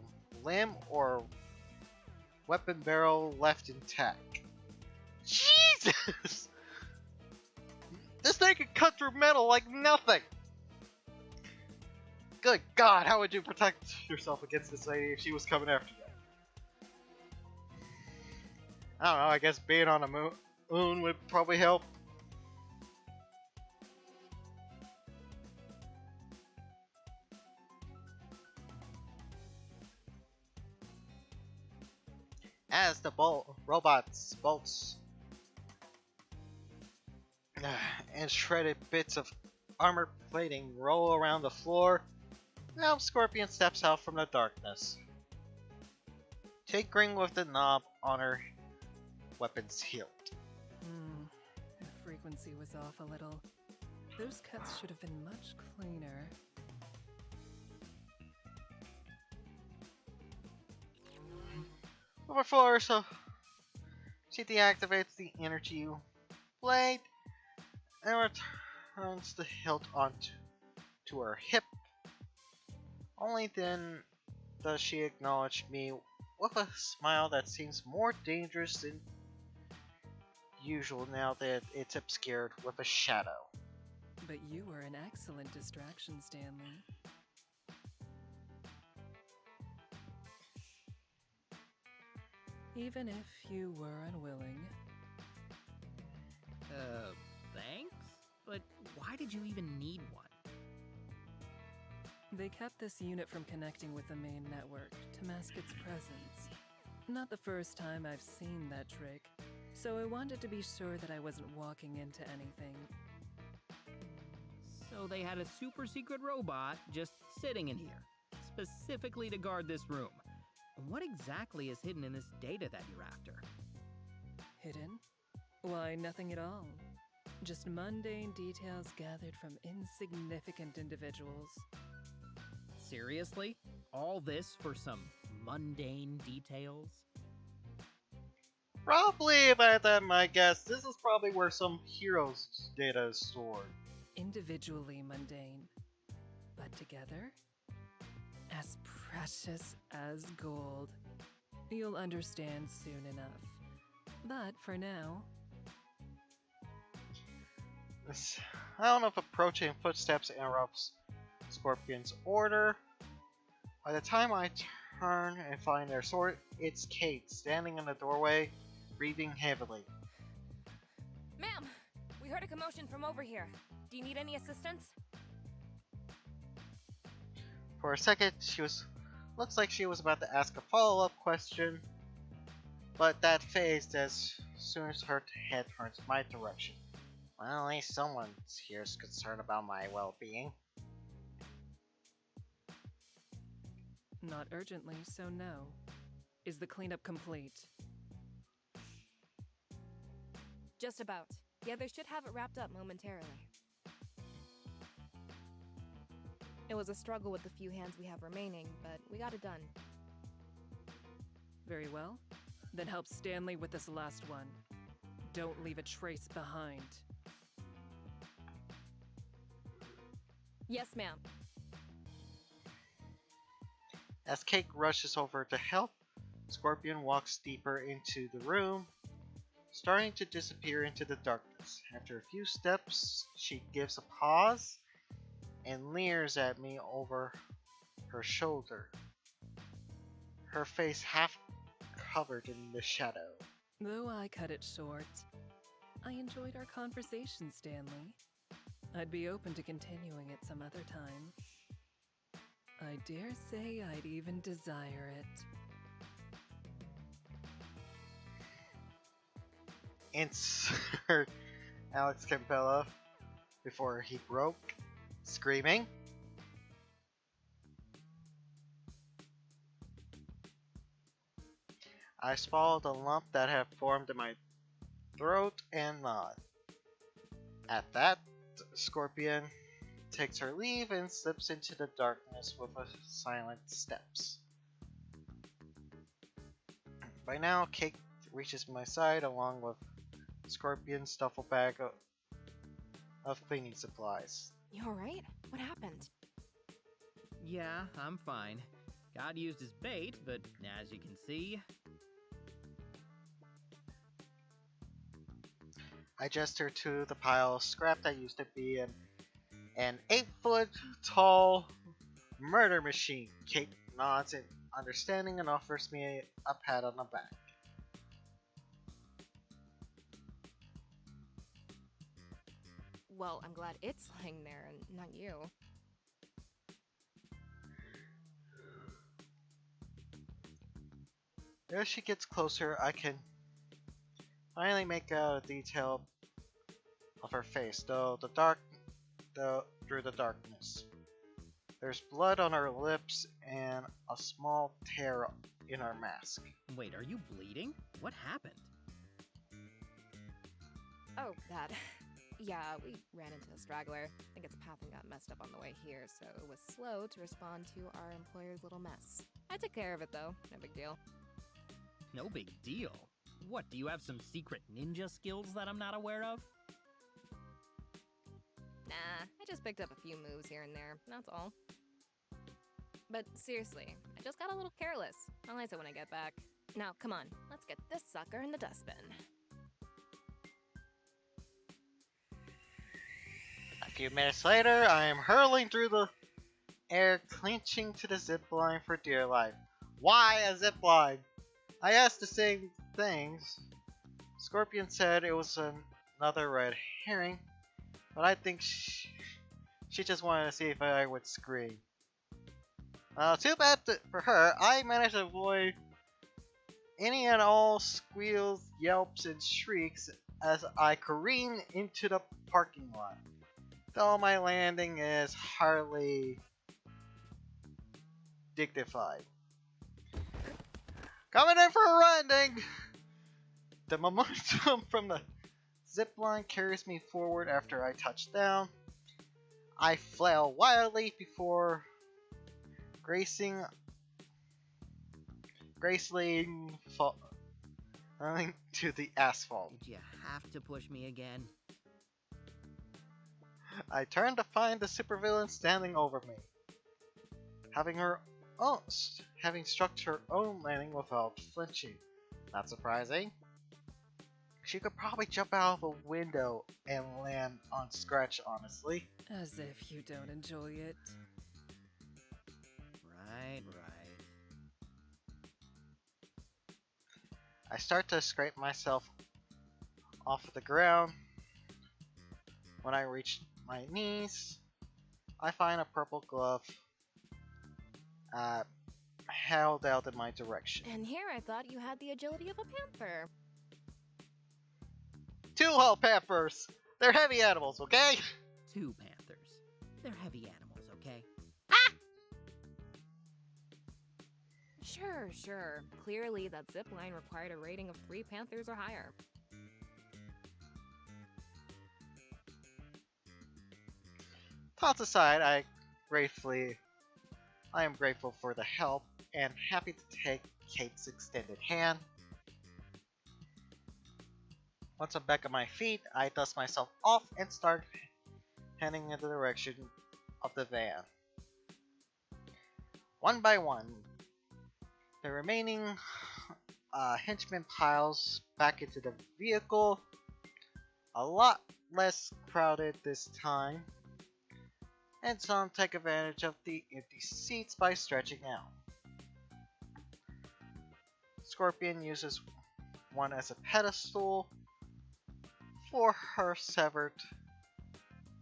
limb or weapon barrel left intact. Jesus! This thing can cut through metal like nothing! Good God, how would you protect yourself against this lady if she was coming after you? I don't know, I guess being on a moon would probably help. As the robot's bolts and shredded bits of armor plating roll around the floor, now Scorpion steps out from the darkness, tinkering with the knob on her weapon's hilt. The frequency was off a little. Those cuts should have been much cleaner. Before so she deactivates the energy blade and returns the hilt onto her hip. Only then does she acknowledge me with a smile that seems more dangerous than usual now that it's obscured with a shadow. But you were an excellent distraction, Stanley. Even if you were unwilling. Thanks? But why did you even need one? They kept this unit from connecting with the main network to mask its presence. Not the first time I've seen that trick, so I wanted to be sure that I wasn't walking into anything. So they had a super secret robot just sitting in here, specifically to guard this room. What exactly is hidden in this data that you're after? Hidden? Why, nothing at all. Just mundane details gathered from insignificant individuals. Seriously? All this for some mundane details? Probably, if I had that my guess, this is probably where some heroes' data is stored. Individually mundane, but together? As precious as gold. You'll understand soon enough. But for now... I don't know if approaching footsteps interrupts Scorpion's order. By the time I turn and find their sword, it's Kate standing in the doorway, breathing heavily. Ma'am, we heard a commotion from over here. Do you need any assistance? For a second, looks like she was about to ask a follow-up question, but that phased as soon as her head turns my direction. Well, at least someone here is concerned about my well-being. Not urgently, so no. Is the cleanup complete? Just about. The others should have it wrapped up momentarily. It was a struggle with the few hands we have remaining, but we got it done. Very well. Then help Stanley with this last one. Don't leave a trace behind. Yes, ma'am. As Kate rushes over to help, Scorpion walks deeper into the room, starting to disappear into the darkness. After a few steps, she gives a pause and leers at me over her shoulder, her face half covered in the shadow. Though I cut it short, I enjoyed our conversation, Stanley. I'd be open to continuing it some other time. I dare say I'd even desire it. Insert Alex Campbell before he broke, screaming. I swallowed a lump that had formed in my throat and nod. At that, Scorpion takes her leave and slips into the darkness with a silent steps. By now, Kate reaches my side along with Scorpion's duffel bag of cleaning supplies. You alright? What happened? Yeah, I'm fine. God used his bait, but as you can see... I gesture to the pile of scrap that used to be an 8-foot tall murder machine. Kate nods in understanding and offers me a pat on the back. Well, I'm glad it's lying there and not you. As she gets closer, I can finally make out a detail of her face, though through the darkness. There's blood on her lips and a small tear in her mask. Wait, are you bleeding? What happened? Oh, that. Yeah, we ran into a straggler. I think its pathing got messed up on the way here, so it was slow to respond to our employer's little mess. I took care of it, though. No big deal. No big deal. What, do you have some secret ninja skills that I'm not aware of? Nah, I just picked up a few moves here and there, that's all. But seriously, I just got a little careless. I'll answer when I get back. Now, come on, let's get this sucker in the dustbin. I few minutes later, I am hurling through the air, clinching to the zip line for dear life. Why a zip line? I asked the same things. Scorpion said it was another red herring, but I think she just wanted to see if I would scream. Too bad for her, I managed to avoid any and all squeals, yelps, and shrieks as I careen into the parking lot. Though my landing is hardly dignified. Coming in for a landing! The momentum from the zip line carries me forward after I touch down. I flail wildly before gracefully falling to the asphalt. Did you have to push me again? I turn to find the supervillain standing over me, having struck her own landing without flinching. Not surprising. She could probably jump out of a window and land on Scratch, honestly. As if you don't enjoy it. Right. I start to scrape myself off of the ground. When I reach my knees, I find a purple glove held out in my direction. And here I thought you had the agility of a panther. Two whole peppers! They're heavy animals, okay? 2 panthers. They're heavy animals, okay? Sure. Clearly, that zip line required a rating of 3 panthers or higher. Thoughts aside, I am grateful for the help and happy to take Kate's extended hand. Once I'm back on my feet, I dust myself off and start heading in the direction of the van. One by one, the remaining henchmen piles back into the vehicle. A lot less crowded this time, and some take advantage of the empty seats by stretching out. Scorpion uses one as a pedestal for her severed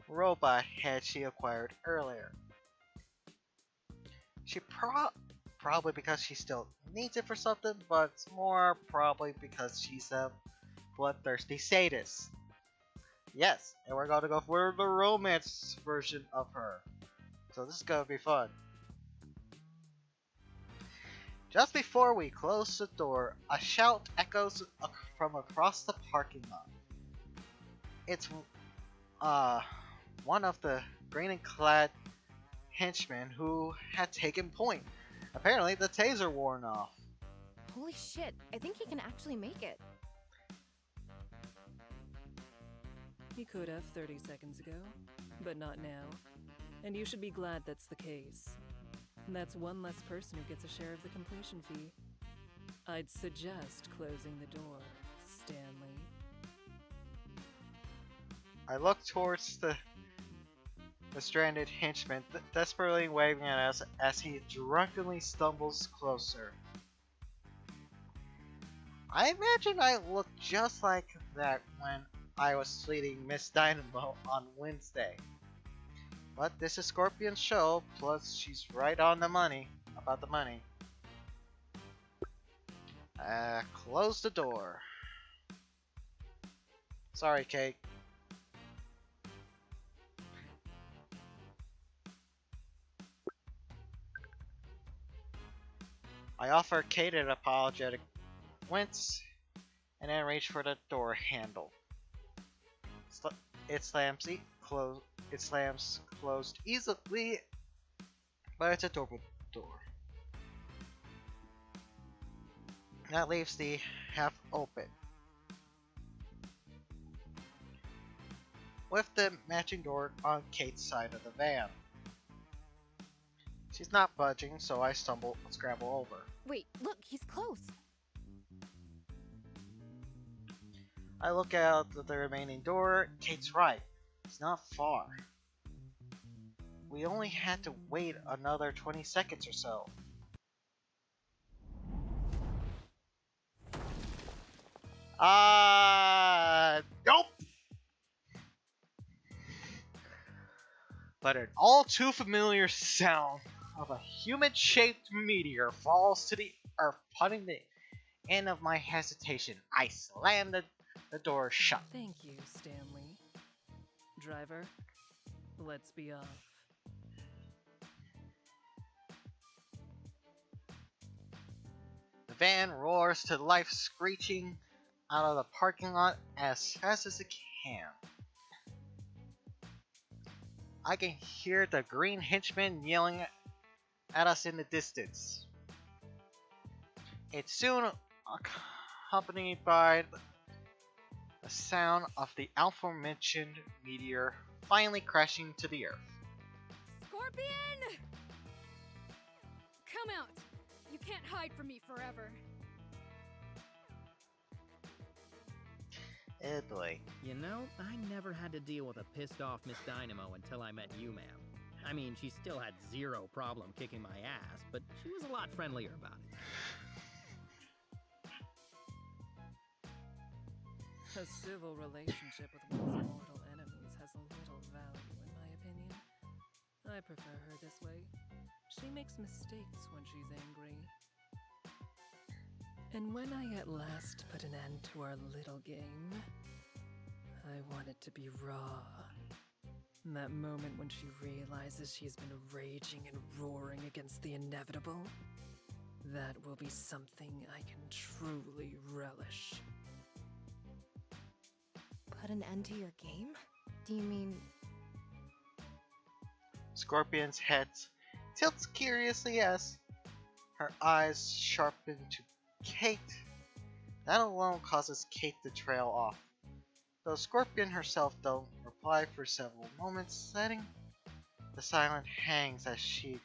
robot head she acquired earlier. She probably because she still needs it for something, but it's more probably because she's a bloodthirsty sadist. Yes, and we're gonna go for the romance version of her. So this is gonna be fun. Just before we close the door, a shout echoes from across the parking lot. It's one of the green and clad henchmen who had taken point. Apparently the taser worn off. Holy shit, I think he can actually make it. He could have 30 seconds ago, but not now. And you should be glad that's the case. That's one less person who gets a share of the completion fee. I'd suggest closing the door, Stanley. I look towards the stranded henchman, desperately waving at us as he drunkenly stumbles closer. I imagine I look just like that when I was tweeting Miss Dynamo on Wednesday. But this is Scorpion's show, plus she's right on the money, about the money. Close the door. Sorry, Kate. I offer Kate an apologetic wince and then reach for the door handle. It slams closed easily, but it's a durable door. That leaves the half open, with the matching door on Kate's side of the van. She's not budging, so I scramble over. Wait, look, he's close. I look out the remaining door. Kate's right. It's not far. we only had to wait another 20 seconds or so. Nope! But an all too familiar sound of a human-shaped meteor falls to the earth, putting the end of my hesitation. I slammed the door shut. Thank you, Stanley. Driver, let's be off. The van roars to life, screeching out of the parking lot as fast as it can. I can hear the green henchman yelling at us in the distance. It's soon accompanied by the sound of the aforementioned meteor finally crashing to the earth. Scorpion! Come out! You can't hide from me forever. Oh boy. You know, I never had to deal with a pissed off Miss Dynamo until I met you, ma'am. I mean, she still had zero problem kicking my ass, but she was a lot friendlier about it. A civil relationship with one's mortal enemies has little value, in my opinion. I prefer her this way. She makes mistakes when she's angry. And when I at last put an end to our little game, I want it to be raw. That moment when she realizes she's been raging and roaring against the inevitable, that will be something I can truly relish. Put an end to your game? Do you mean... Scorpion's head tilts curiously as her eyes sharpen to Kate. That alone causes Kate to trail off, though Scorpion herself don't reply for several moments, letting the silence hangs as she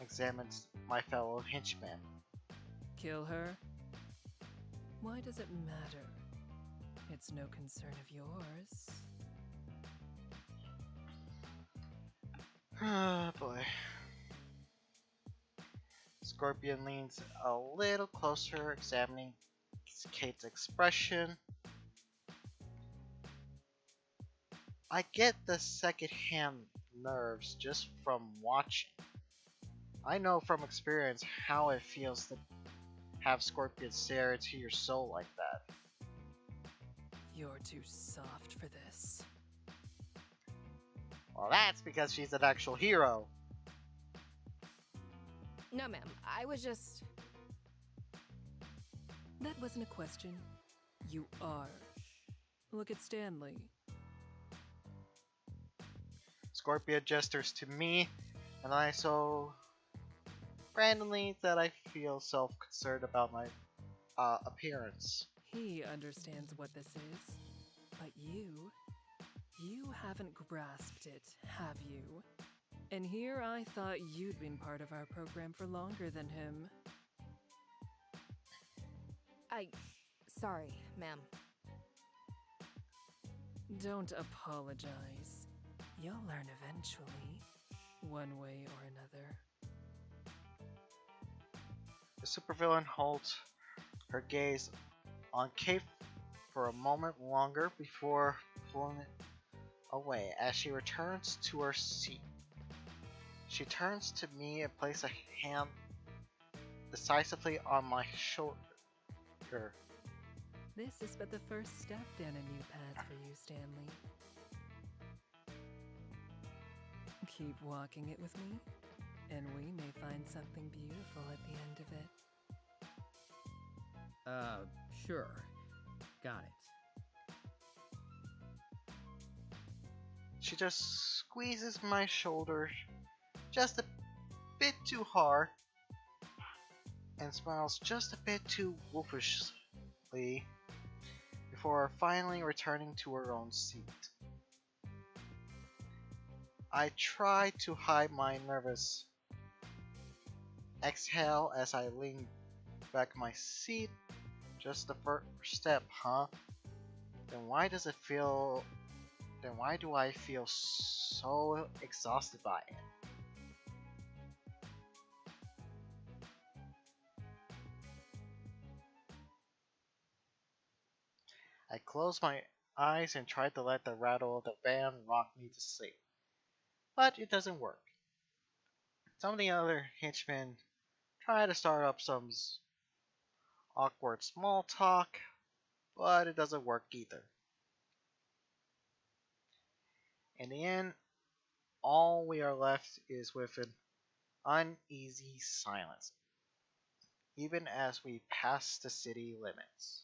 examines my fellow henchman. Kill her? Why does it matter? It's no concern of yours. Oh boy. Scorpion leans a little closer, examining Kate's expression. I get the second-hand nerves just from watching. I know from experience how it feels to have Scorpion stare into your soul like that. You're too soft for this. Well, that's because she's an actual hero. No, ma'am. I was just... That wasn't a question. You are. Look at Stanley. Scorpio gestures to me, and I so randomly that I feel self-concerned about my appearance. He understands what this is. But you haven't grasped it, have you? And here I thought you'd been part of our program for longer than him. Sorry, ma'am. Don't apologize. You'll learn eventually, one way or another. The supervillain holds her gaze on Kate for a moment longer before pulling it away as she returns to her seat. She turns to me and places a hand decisively on my shoulder. This is but the first step down a new path for you, Stanley. Keep walking it with me, and we may find something beautiful at the end of it. Sure. Got it. She just squeezes my shoulder just a bit too hard and smiles just a bit too wolfishly before finally returning to her own seat. I try to hide my nervous exhale as I lean back in my seat. Just the first step, huh? Then why does it feel then why do I feel so exhausted by it? I closed my eyes and tried to let the rattle of the van rock me to sleep. But it doesn't work. Some of the other henchmen try to start up some awkward small talk, but it doesn't work either. In the end, all we are left is with an uneasy silence, even as we pass the city limits.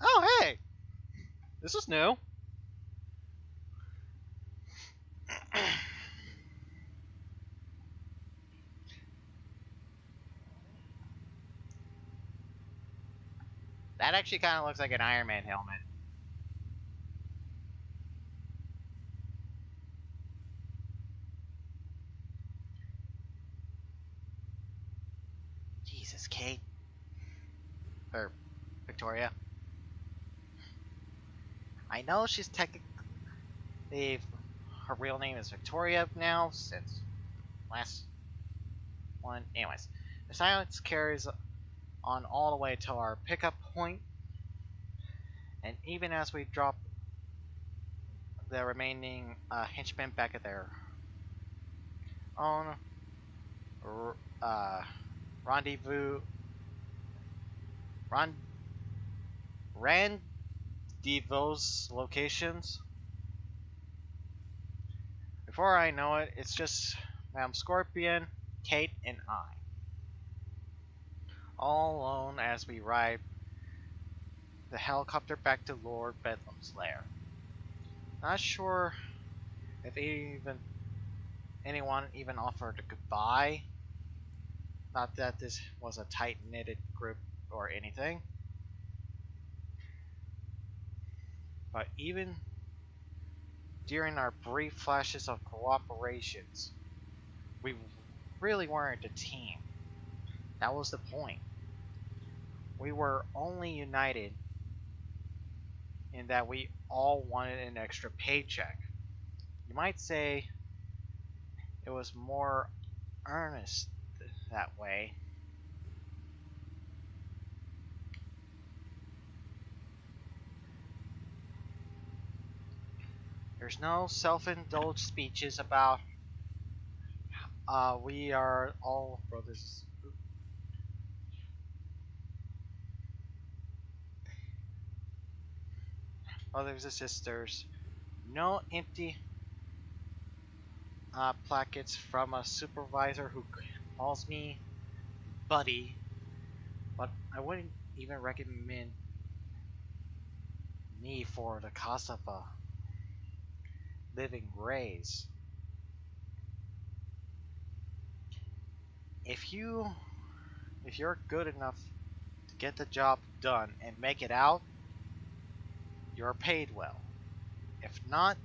Oh, hey! This is new. That actually kind of looks like an Iron Man helmet. Jesus, Kate. Or Victoria. I know she's technically. Her real name is Victoria now, since last one. Anyways, the silence carries on all the way to our pickup point, and even as we drop the remaining henchmen back at their own uh, rendezvous, rond, rendezvous locations. Before I know it, it's just Madame Scorpion, Kate, and I, all alone as we ride the helicopter back to Lord Bedlam's lair. Not sure if anyone even offered a goodbye. Not that this was a tight-knitted group or anything, but even during our brief flashes of cooperations, we really weren't a team. That was the point. We were only united in that we all wanted an extra paycheck. You might say it was more earnest that way. There's no self-indulged speeches about we are all brothers and sisters. No empty plackets from a supervisor who calls me buddy, but I wouldn't even recommend me for the cost of a living raise. If you if you're good enough to get the job done and make it out, you're paid well. If not,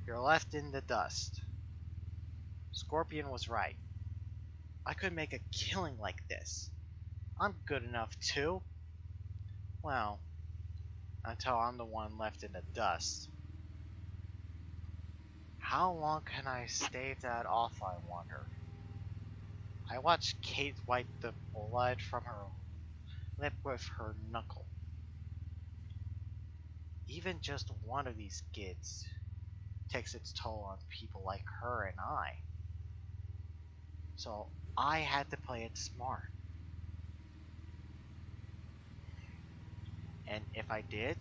you're left in the dust. Scorpion was right. I could make a killing like this. I'm good enough too. Well, until I'm the one left in the dust. How long can I stave that off, I wonder? I watched Kate wipe the blood from her lip with her knuckle. Even just one of these kids takes its toll on people like her and I. So I had to play it smart. And if I did,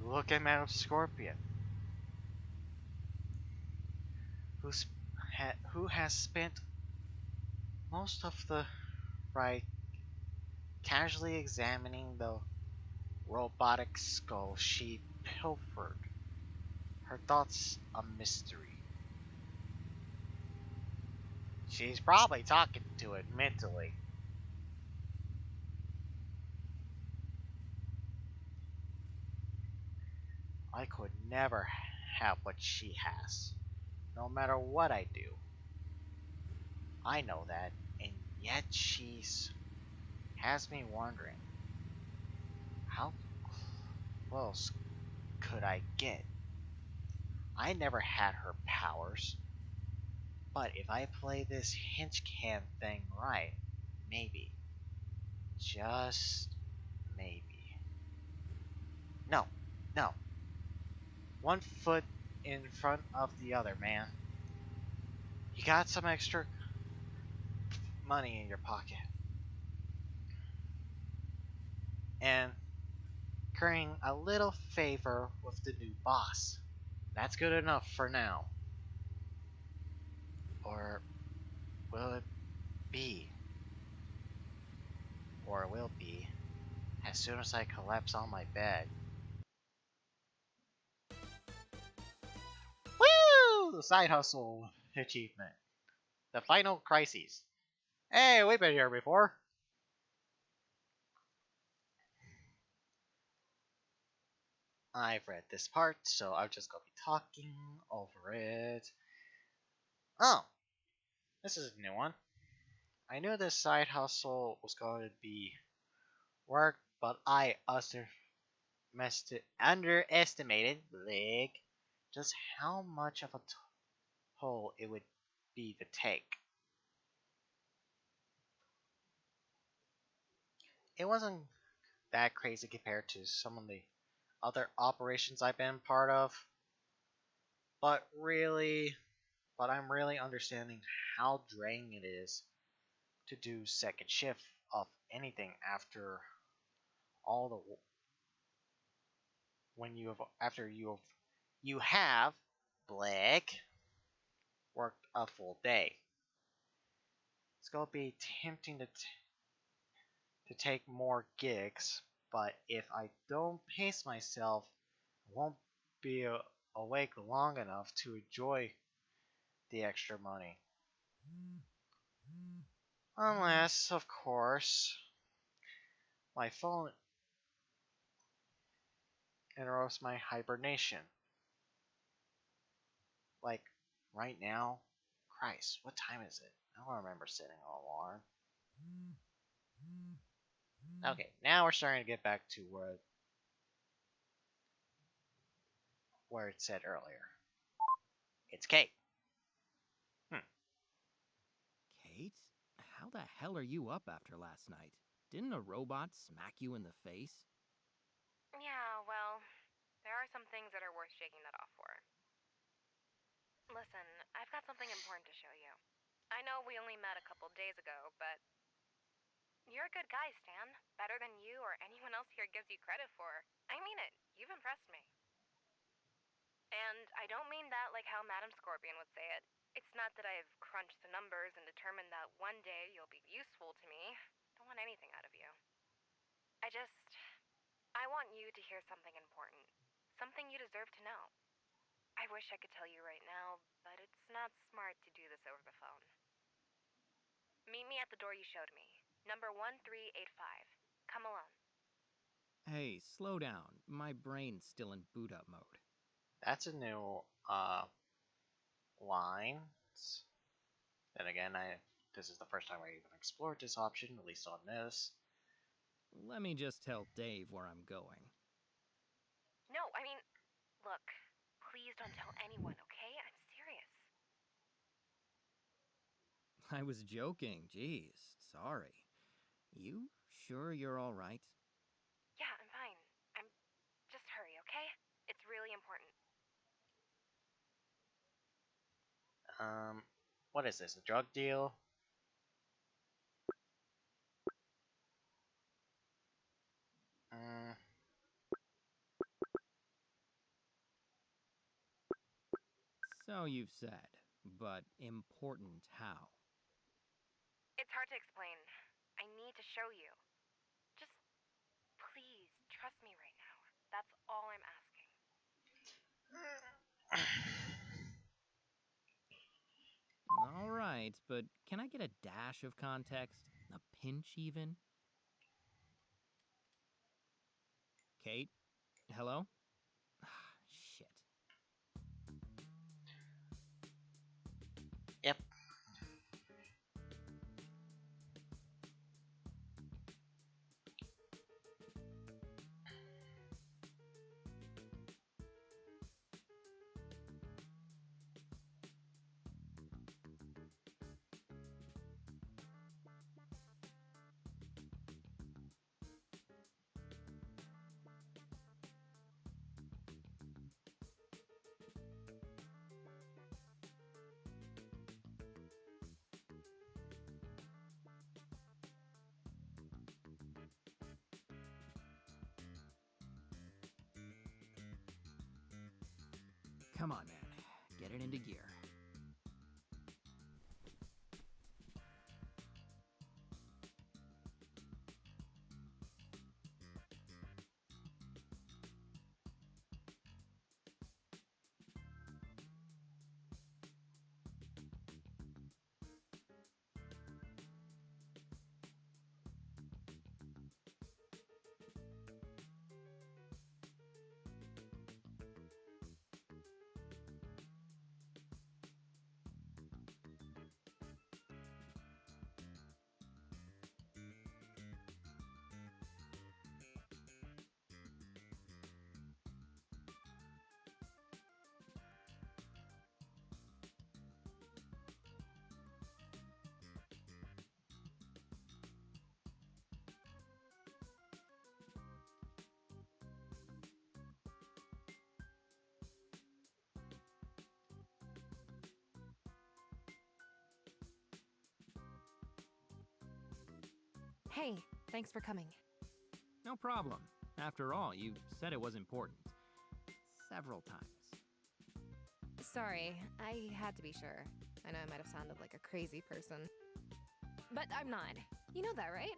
look at Madame Scorpion, who has spent most of the ride casually examining the robotic skull she pilfered, her thoughts a mystery. She's probably talking to it mentally. I could never have what she has, no matter what I do. I know that, and yet she's has me wondering, how close could I get? I never had her powers, but if I play this Henchman thing right, maybe, just maybe. No, no, one foot in front of the other, man. You got some extra money in your pocket. And currying a little favor with the new boss. That's good enough for now. Or will it be? Or it will be as soon as I collapse on my bed. Woo! Side hustle achievement. The final crises. Hey, we've been here before. I've read this part, so I'm just gonna be talking over it. Oh, this is a new one. I knew this side hustle was going to be work, but I underestimated just how much of a toll it would be to take. It wasn't that crazy compared to some of the other operations I've been part of, but I'm really understanding how draining it is to do second shift of anything after all the when you have after you have Blake worked a full day. It's gonna be tempting to take more gigs, but if I don't pace myself, I won't be awake long enough to enjoy the extra money. Unless, of course, my phone interrupts my hibernation. Like, right now, Christ, what time is it? I don't remember setting an alarm. Okay, now we're starting to get back to where it said earlier. It's Kate. Kate? How the hell are you up after last night? Didn't a robot smack you in the face? Yeah, well, there are some things that are worth shaking that off for. Listen, I've got something important to show you. I know we only met a couple days ago, but you're a good guy, Stan. Better than you or anyone else here gives you credit for. I mean it. You've impressed me. And I don't mean that like how Madam Scorpion would say it. It's not that I've crunched the numbers and determined that one day you'll be useful to me. Don't want anything out of you. I just. I want you to hear something important. Something you deserve to know. I wish I could tell you right now, but it's not smart to do this over the phone. Meet me at the door you showed me. Number 1385. Come alone. Hey, slow down. My brain's still in boot up mode. That's a new line. Then again, this is the first time I even explored this option, at least on this. Let me just tell Dave where I'm going. No, I mean, look, please don't tell anyone, okay? I'm serious. I was joking. Jeez, sorry. You sure you're all right? Yeah, I'm fine. I'm. Just hurry, okay? It's really important. What is this? A drug deal? Mm, So you've said, but important how? It's hard to explain. I need to show you. Just please trust me right now. That's all I'm asking. All right, but can I get a dash of context? A pinch, even? Kate? Hello? Shit. yep. Come on, man. Get it into gear. Hey, thanks for coming. No problem. After all, you said it was important. Several times. Sorry, I had to be sure. I know I might have sounded like a crazy person. But I'm not. You know that, right?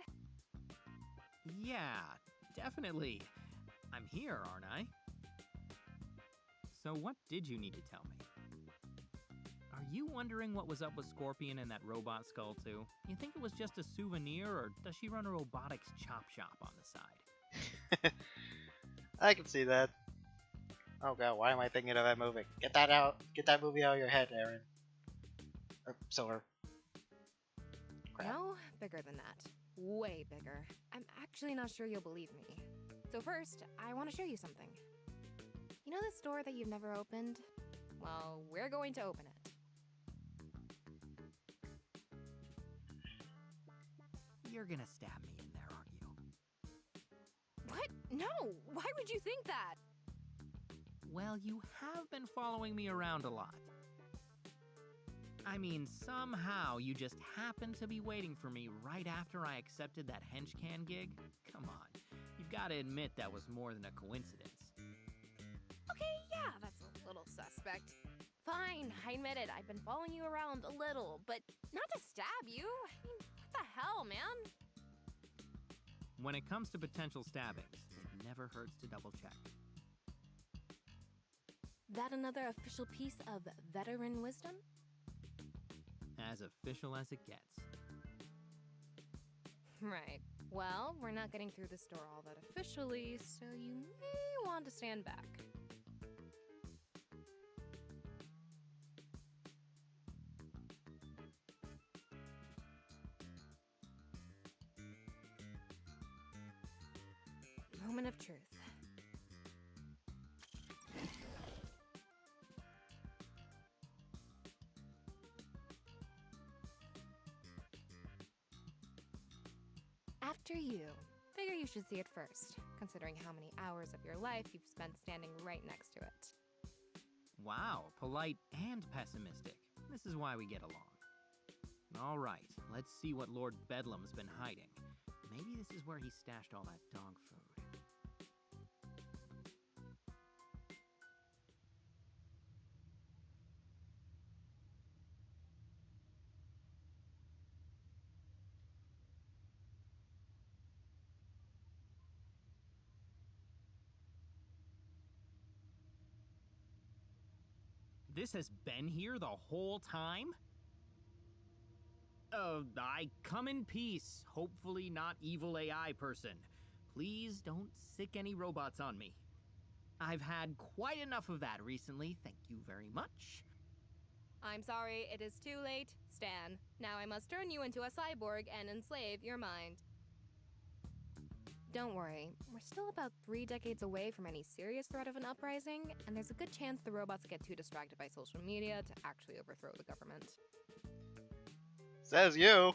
Yeah, definitely. I'm here, aren't I? So what did you need to tell me? Are you wondering what was up with Scorpion and that robot skull too? You think it was just a souvenir, or does she run a robotics chop shop on the side? I can see that. Oh god, why am I thinking of that movie? Get that out. Get that movie out of your head, Aaron. Silver. Crap. No, bigger than that. Way bigger. I'm actually not sure you'll believe me. So first, I want to show you something. You know this door that you've never opened? Well, we're going to open it. You're gonna stab me in there, aren't you? What? No! Why would you think that? Well, you have been following me around a lot. I mean, somehow you just happened to be waiting for me right after I accepted that Henchman gig? Come on, you've got to admit that was more than a coincidence. Okay, yeah, that's a little suspect. Fine, I admit it. I've been following you around a little, but not to stab you. I mean, what the hell, man? When it comes to potential stabbings, it never hurts to double check. That another official piece of veteran wisdom? As official as it gets. Right. Well, we're not getting through this door all that officially, so you may want to stand back. Moment of truth. After you. Figure you should see it first, considering how many hours of your life you've spent standing right next to it. Wow, polite and pessimistic. This is why we get along. All right, let's see what Lord Bedlam's been hiding. Maybe this is where he stashed all that dog food. This has been here the whole time? I come in peace. Hopefully not evil AI person. Please don't sick any robots on me. I've had quite enough of that recently, thank you very much. I'm sorry, it is too late, Stan. Now I must turn you into a cyborg and enslave your mind. Don't worry, we're still about 3 decades away from any serious threat of an uprising, and there's a good chance the robots get too distracted by social media to actually overthrow the government. Says you.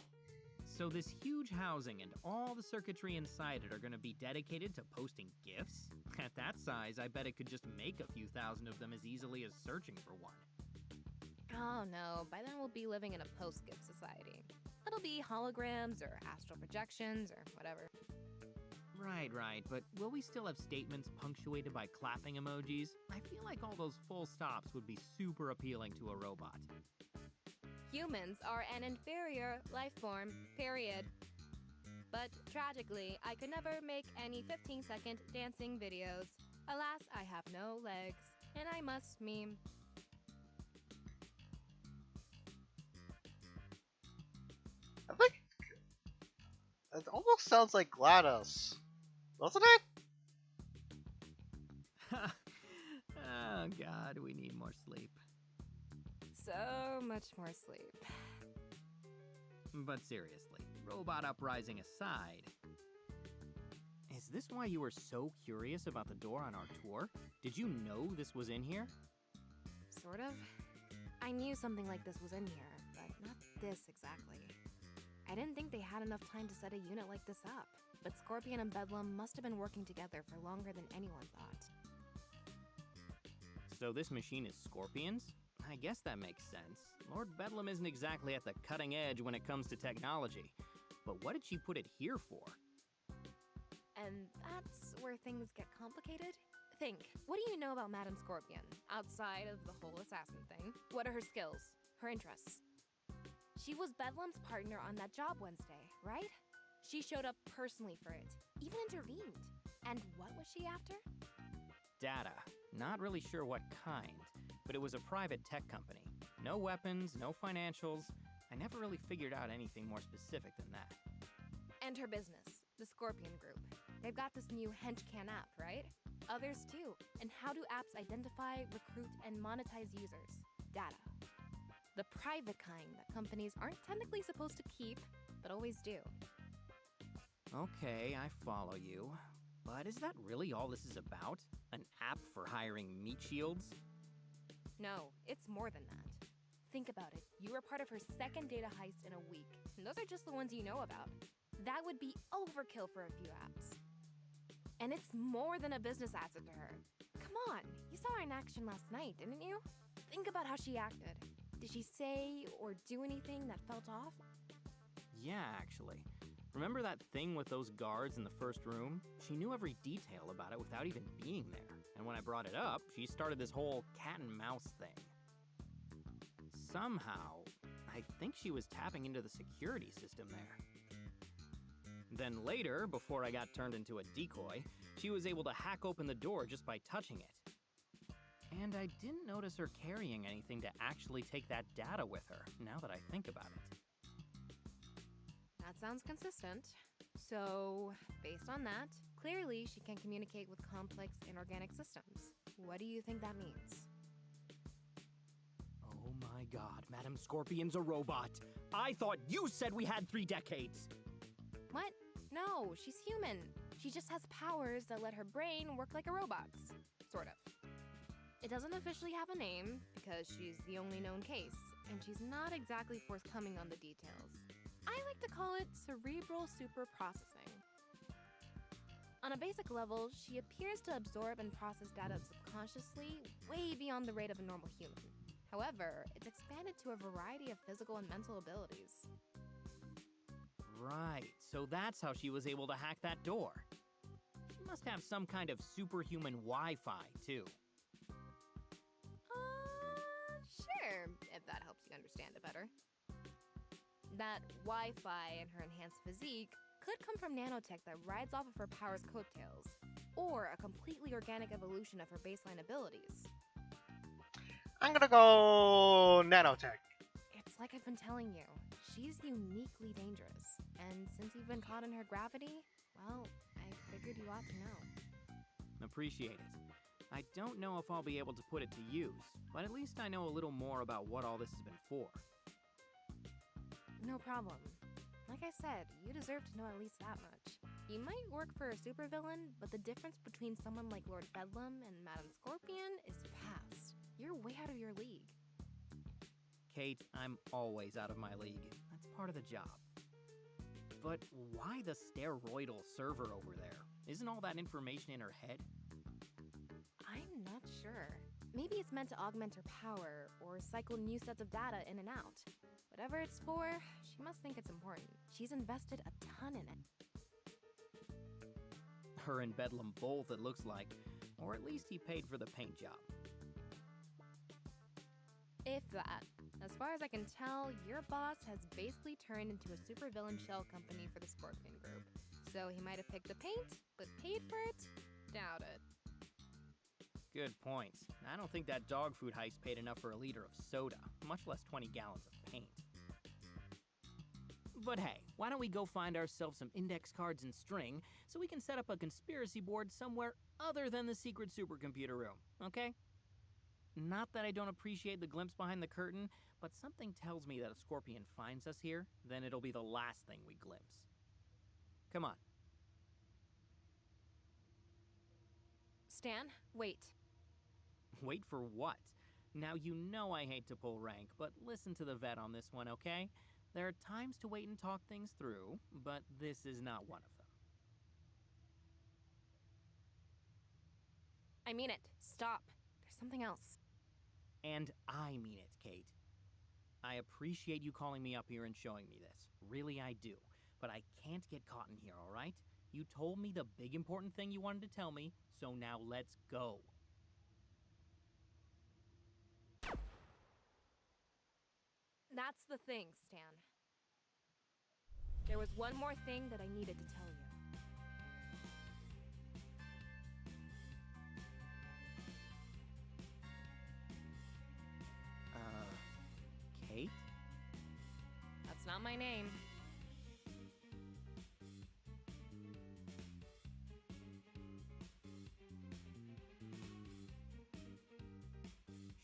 So this huge housing and all the circuitry inside it are gonna be dedicated to posting GIFs? At that size, I bet it could just make a few thousand of them as easily as searching for one. Oh no, by then we'll be living in a post-gift society. It'll be holograms or astral projections or whatever. Right, but will we still have statements punctuated by clapping emojis? I feel like all those full stops would be super appealing to a robot. Humans are an inferior life form, period. But tragically, I could never make any 15-second dancing videos. Alas, I have no legs, and I must meme. I think it almost sounds like GLaDOS, doesn't it? Oh god, we need more sleep. So much more sleep. But seriously, robot uprising aside, is this why you were so curious about the door on our tour? Did you know this was in here? Sort of. I knew something like this was in here, but not this exactly. I didn't think they had enough time to set a unit like this up, but Scorpion and Bedlam must have been working together for longer than anyone thought. So this machine is Scorpion's? I guess that makes sense. Lord Bedlam isn't exactly at the cutting edge when it comes to technology. But what did she put it here for? And that's where things get complicated. Think, what do you know about Madame Scorpion, outside of the whole assassin thing? What are her skills, her interests? She was Bedlam's partner on that job Wednesday, right? She showed up personally for it, even intervened. And what was she after? Data. Not really sure what kind, but it was a private tech company. No weapons, no financials. I never really figured out anything more specific than that. And her business, the Scorpion Group. They've got this new Henchman app, right? Others too. And how do apps identify, recruit, and monetize users? Data. The private kind that companies aren't technically supposed to keep, but always do. Okay, I follow you. But is that really all this is about? An app for hiring meat shields? No, it's more than that. Think about it. You were part of her second data heist in a week, and those are just the ones you know about. That would be overkill for a few apps. And it's more than a business asset to her. Come on, you saw her in action last night, didn't you? Think about how she acted. Did she say or do anything that felt off? Yeah, actually. Remember that thing with those guards in the first room? She knew every detail about it without even being there. And when I brought it up, she started this whole cat and mouse thing. Somehow, I think she was tapping into the security system there. Then later, before I got turned into a decoy, she was able to hack open the door just by touching it. And I didn't notice her carrying anything to actually take that data with her, now that I think about it. That sounds consistent. So, based on that, clearly she can communicate with complex inorganic systems. What do you think that means? Oh my god, Madame Scorpion's a robot! I thought you said we had 3 decades! What? No, she's human. She just has powers that let her brain work like a robot's. Sort of. It doesn't officially have a name, because she's the only known case, and she's not exactly forthcoming on the details. I like to call it cerebral superprocessing. On a basic level, she appears to absorb and process data subconsciously, way beyond the rate of a normal human. However, it's expanded to a variety of physical and mental abilities. Right, so that's how she was able to hack that door. She must have some kind of superhuman Wi-Fi, too. Sure, if that helps you understand it better. That Wi-Fi and her enhanced physique could come from nanotech that rides off of her power's coattails, or a completely organic evolution of her baseline abilities. I'm gonna go nanotech. It's like I've been telling you, she's uniquely dangerous, and since you've been caught in her gravity, well, I figured you ought to know. Appreciate it. I don't know if I'll be able to put it to use, but at least I know a little more about what all this has been for. No problem. Like I said, you deserve to know at least that much. You might work for a supervillain, but the difference between someone like Lord Bedlam and Madame Scorpion is vast. You're way out of your league. Kate, I'm always out of my league. That's part of the job. But why the steroidal server over there? Isn't all that information in her head? I'm not sure. Maybe it's meant to augment her power, or cycle new sets of data in and out. Whatever it's for, she must think it's important. She's invested a ton in it. Her and Bedlam both, it looks like. Or at least he paid for the paint job. If that. As far as I can tell, your boss has basically turned into a supervillain shell company for the Scorpion Group. So he might have picked the paint, but paid for it? Doubt it. Good points. I don't think that dog food heist paid enough for a liter of soda, much less 20 gallons of paint. But hey, why don't we go find ourselves some index cards and string so we can set up a conspiracy board somewhere other than the secret supercomputer room, okay? Not that I don't appreciate the glimpse behind the curtain, but something tells me that if Scorpion finds us here, then it'll be the last thing we glimpse. Come on. Stan, wait. Wait for what? Now you know I hate to pull rank, but listen to the vet on this one, okay? There are times to wait and talk things through, but this is not one of them. I mean it. Stop. There's something else. And I mean it, Kate. I appreciate you calling me up here and showing me this. Really, I do. But I can't get caught in here, all right? You told me the big important thing you wanted to tell me, so now let's go. That's the thing, Stan. There was one more thing that I needed to tell you. Kate? That's not my name.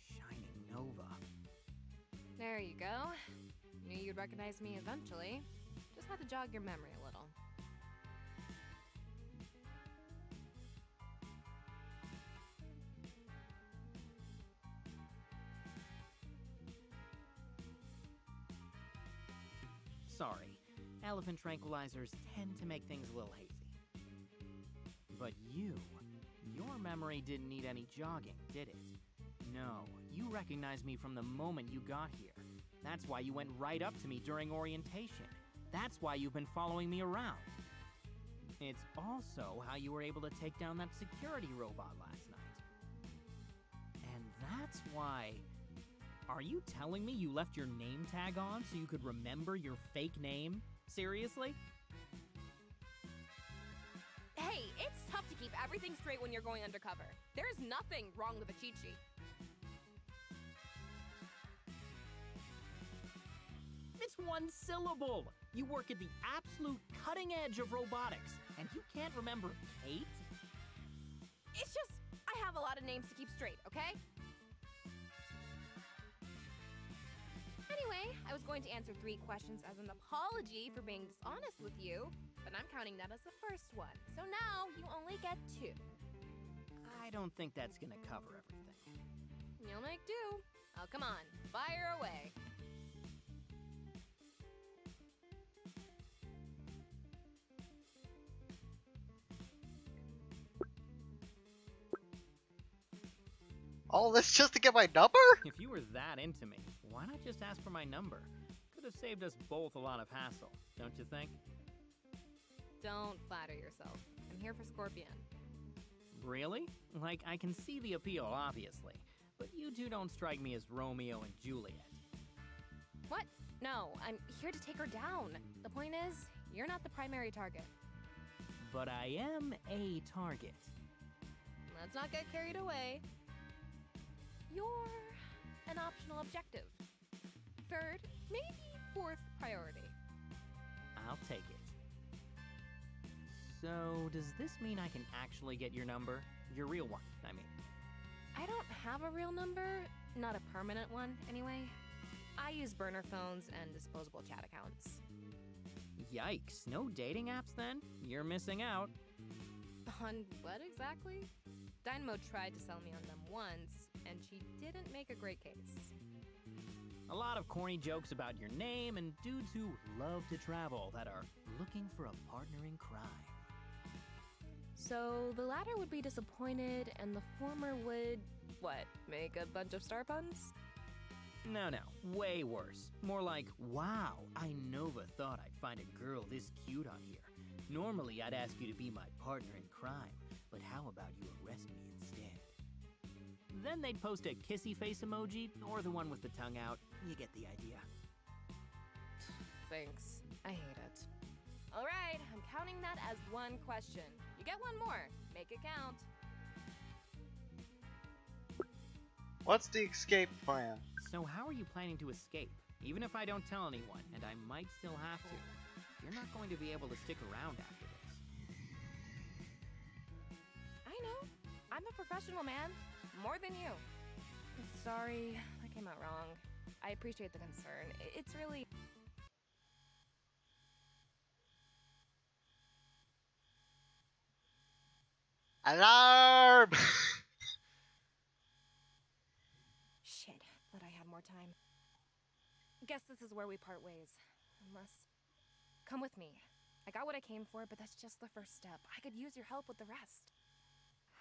Shining Nova. There you go. Knew you'd recognize me eventually. Just had to jog your memory a little. Sorry, elephant tranquilizers tend to make things a little hazy. But your memory didn't need any jogging, did it? No, you recognized me from the moment you got here. That's why you went right up to me during orientation. That's why you've been following me around. It's also how you were able to take down that security robot last night. And that's why... Are you telling me you left your name tag on so you could remember your fake name? Seriously? Hey, it's tough to keep everything straight when you're going undercover. There's nothing wrong with a cheat sheet. It's one syllable. You work at the absolute cutting edge of robotics, and you can't remember Kate? It's just, I have a lot of names to keep straight, okay? Anyway, I was going to answer 3 questions as an apology for being dishonest with you, but I'm counting that as the first one. So now you only get 2. I don't think that's gonna cover everything. You'll make do. Oh, come on, fire away. All this just to get my number? If you were that into me, why not just ask for my number? Could have saved us both a lot of hassle, don't you think? Don't flatter yourself. I'm here for Scorpion. Really? Like, I can see the appeal, obviously, but you two don't strike me as Romeo and Juliet. What? No, I'm here to take her down. The point is, you're not the primary target. But I am a target. Let's not get carried away. You're an optional objective. 3rd, maybe 4th priority. I'll take it. So, does this mean I can actually get your number? Your real one, I mean. I don't have a real number, not a permanent one, anyway. I use burner phones and disposable chat accounts. Yikes, no dating apps then? You're missing out. On what exactly? Dynamo tried to sell me on them once, and she didn't make a great case. A lot of corny jokes about your name and dudes who love to travel that are looking for a partner in crime. So the latter would be disappointed, and the former would, what, make a bunch of star puns? No, way worse. More like, wow, I never thought I'd find a girl this cute on here. Normally, I'd ask you to be my partner in crime, but how about you arrest me instead? Then they'd post a kissy face emoji, or the one with the tongue out. You get the idea. Thanks. I hate it. All right, I'm counting that as one question. You get one more. Make it count. What's the escape plan? So how are you planning to escape? Even if I don't tell anyone, and I might still have to, you're not going to be able to stick around after this. I know. I'm a professional, man. More than you. Sorry, that came out wrong. I appreciate the concern. It's really... Alarm! Shit, thought I had more time. Guess this is where we part ways. Unless... Come with me. I got what I came for, but that's just the first step. I could use your help with the rest.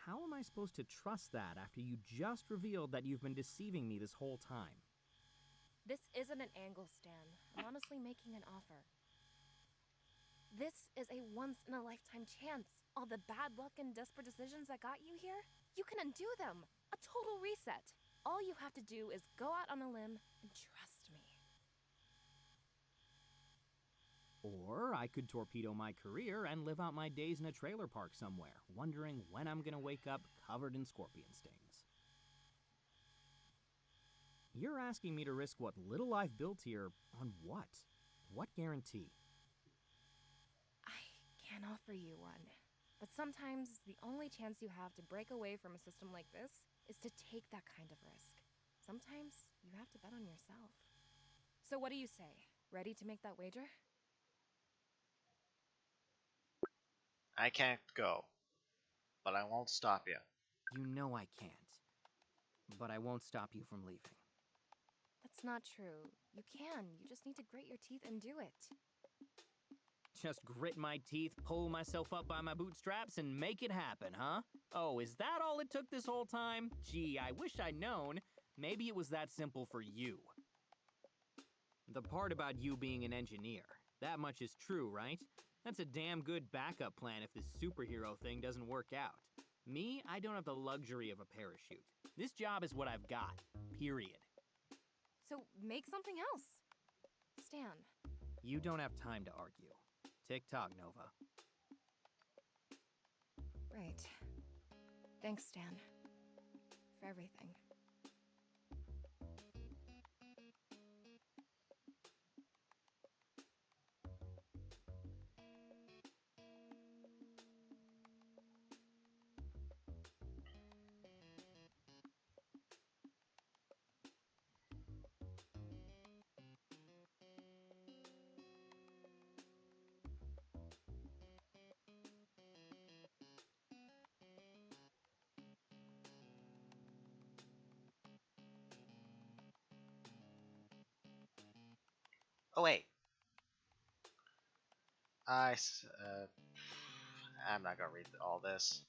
How am I supposed to trust that after you just revealed that you've been deceiving me this whole time? This isn't an angle, Stan. I'm honestly making an offer. This is a once-in-a-lifetime chance. All the bad luck and desperate decisions that got you here, you can undo them. A total reset. All you have to do is go out on a limb and trust me. Or I could torpedo my career and live out my days in a trailer park somewhere, wondering when I'm gonna wake up covered in scorpion stings. You're asking me to risk what little I've built here on what? What guarantee? I can't offer you one. But sometimes the only chance you have to break away from a system like this is to take that kind of risk. Sometimes you have to bet on yourself. So what do you say? Ready to make that wager? I can't go, but I won't stop you. You know I can't. But I won't stop you from leaving. That's not true. You can. You just need to grit your teeth and do it. Just grit my teeth, pull myself up by my bootstraps, and make it happen, huh? Oh, is that all it took this whole time? Gee, I wish I'd known. Maybe it was that simple for you. The part about you being an engineer, that much is true, right? That's a damn good backup plan if this superhero thing doesn't work out. Me, I don't have the luxury of a parachute. This job is what I've got, period. So make something else. Stan. You don't have time to argue. Tick-tock, Nova. Right. Thanks, Stan. For everything. Oh wait. I'm not gonna read all this.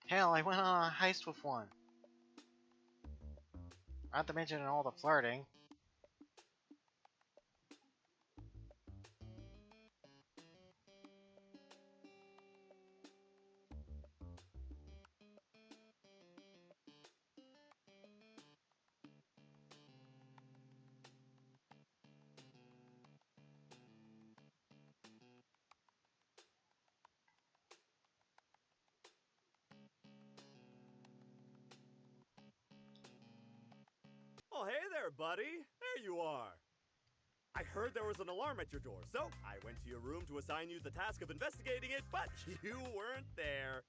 Hell, I went on a heist with one. Not to mention all the flirting. Oh, hey there, buddy. There you are. I heard there was an alarm at your door, so I went to your room to assign you the task of investigating it, but you weren't there.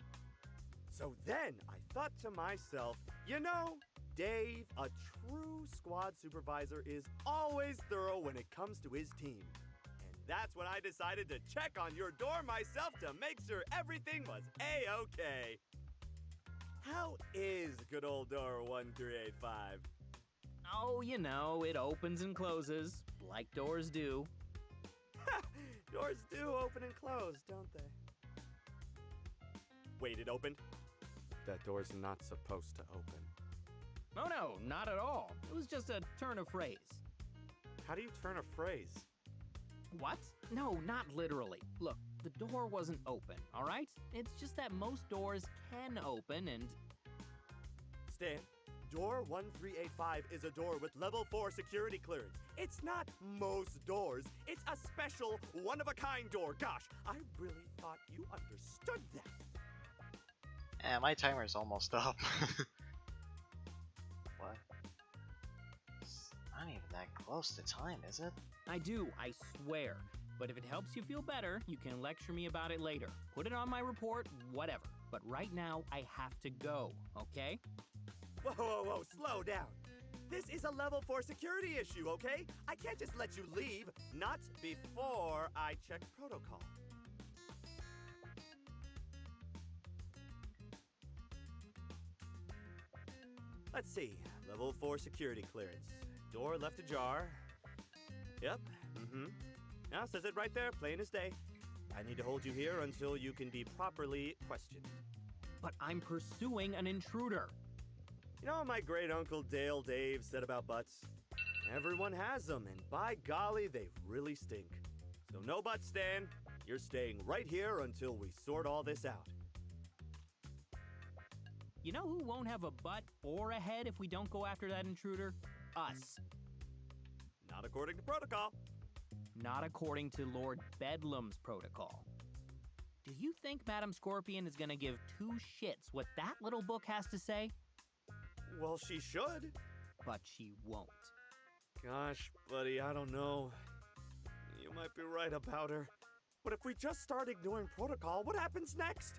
So then I thought to myself, you know, Dave, a true squad supervisor is always thorough when it comes to his team. And that's when I decided to check on your door myself to make sure everything was A-okay. How is good old door 1385? Oh, you know, it opens and closes, like doors do. Doors do open and close, don't they? Wait, it opened? That door's not supposed to open. Oh no, not at all. It was just a turn of phrase. How do you turn a phrase? What? No, not literally. Look, the door wasn't open, all right? It's just that most doors can open and... Stan, door 1385 is a door with level 4 security clearance. It's not most doors. It's a special, one-of-a-kind door. Gosh, I really thought you understood that. Yeah, my timer's almost up. What? It's not even that close to time, is it? I do, I swear. But if it helps you feel better, you can lecture me about it later. Put it on my report, whatever. But right now, I have to go, okay? Whoa, whoa, whoa, slow down. This is a level 4 security issue, okay? I can't just let you leave, not before I check protocol. Let's see, level 4 security clearance. Door left ajar. Yep, Now says it right there, plain as day. I need to hold you here until you can be properly questioned. But I'm pursuing an intruder. You know what my great uncle Dale Dave said about butts? Everyone has them, and by golly, they really stink. So no butts, Stan. You're staying right here until we sort all this out. You know who won't have a butt or a head if we don't go after that intruder? Us. Not according to protocol. Not according to Lord Bedlam's protocol. Do you think Madam Scorpion is gonna give two shits what that little book has to say? Well, she should. But she won't. Gosh, buddy, I don't know. You might be right about her. But if we just start ignoring protocol, what happens next?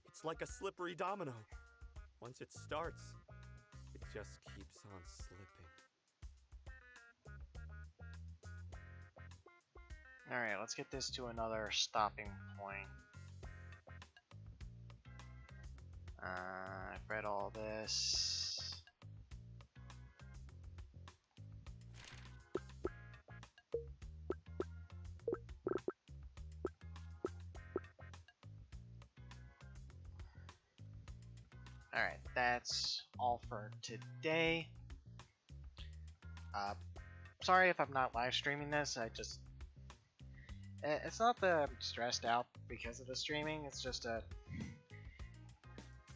It's like a slippery domino. Once it starts, it just keeps on slipping. Alright, let's get this to another stopping point. I've read all this. Alright, that's all for today. Sorry if I'm not live streaming this, it's not that I'm stressed out because of the streaming, it's just that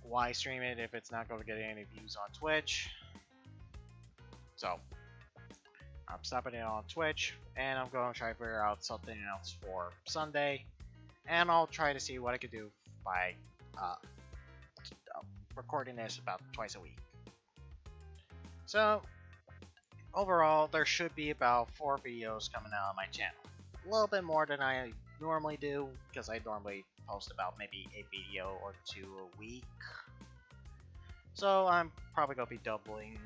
why stream it if it's not going to get any views on Twitch? So, I'm stopping it on Twitch, and I'm going to try to figure out something else for Sunday, and I'll try to see what I could do by recording this about twice a week. So, overall, there should be about 4 videos coming out on my channel. A little bit more than I normally do, because I normally post about maybe a video or 2 a week. So I'm probably going to be doubling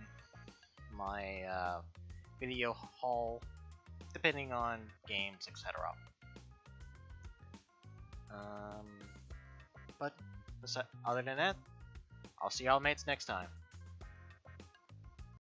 my video haul, depending on games, etc. But other than that, I'll see y'all mates next time.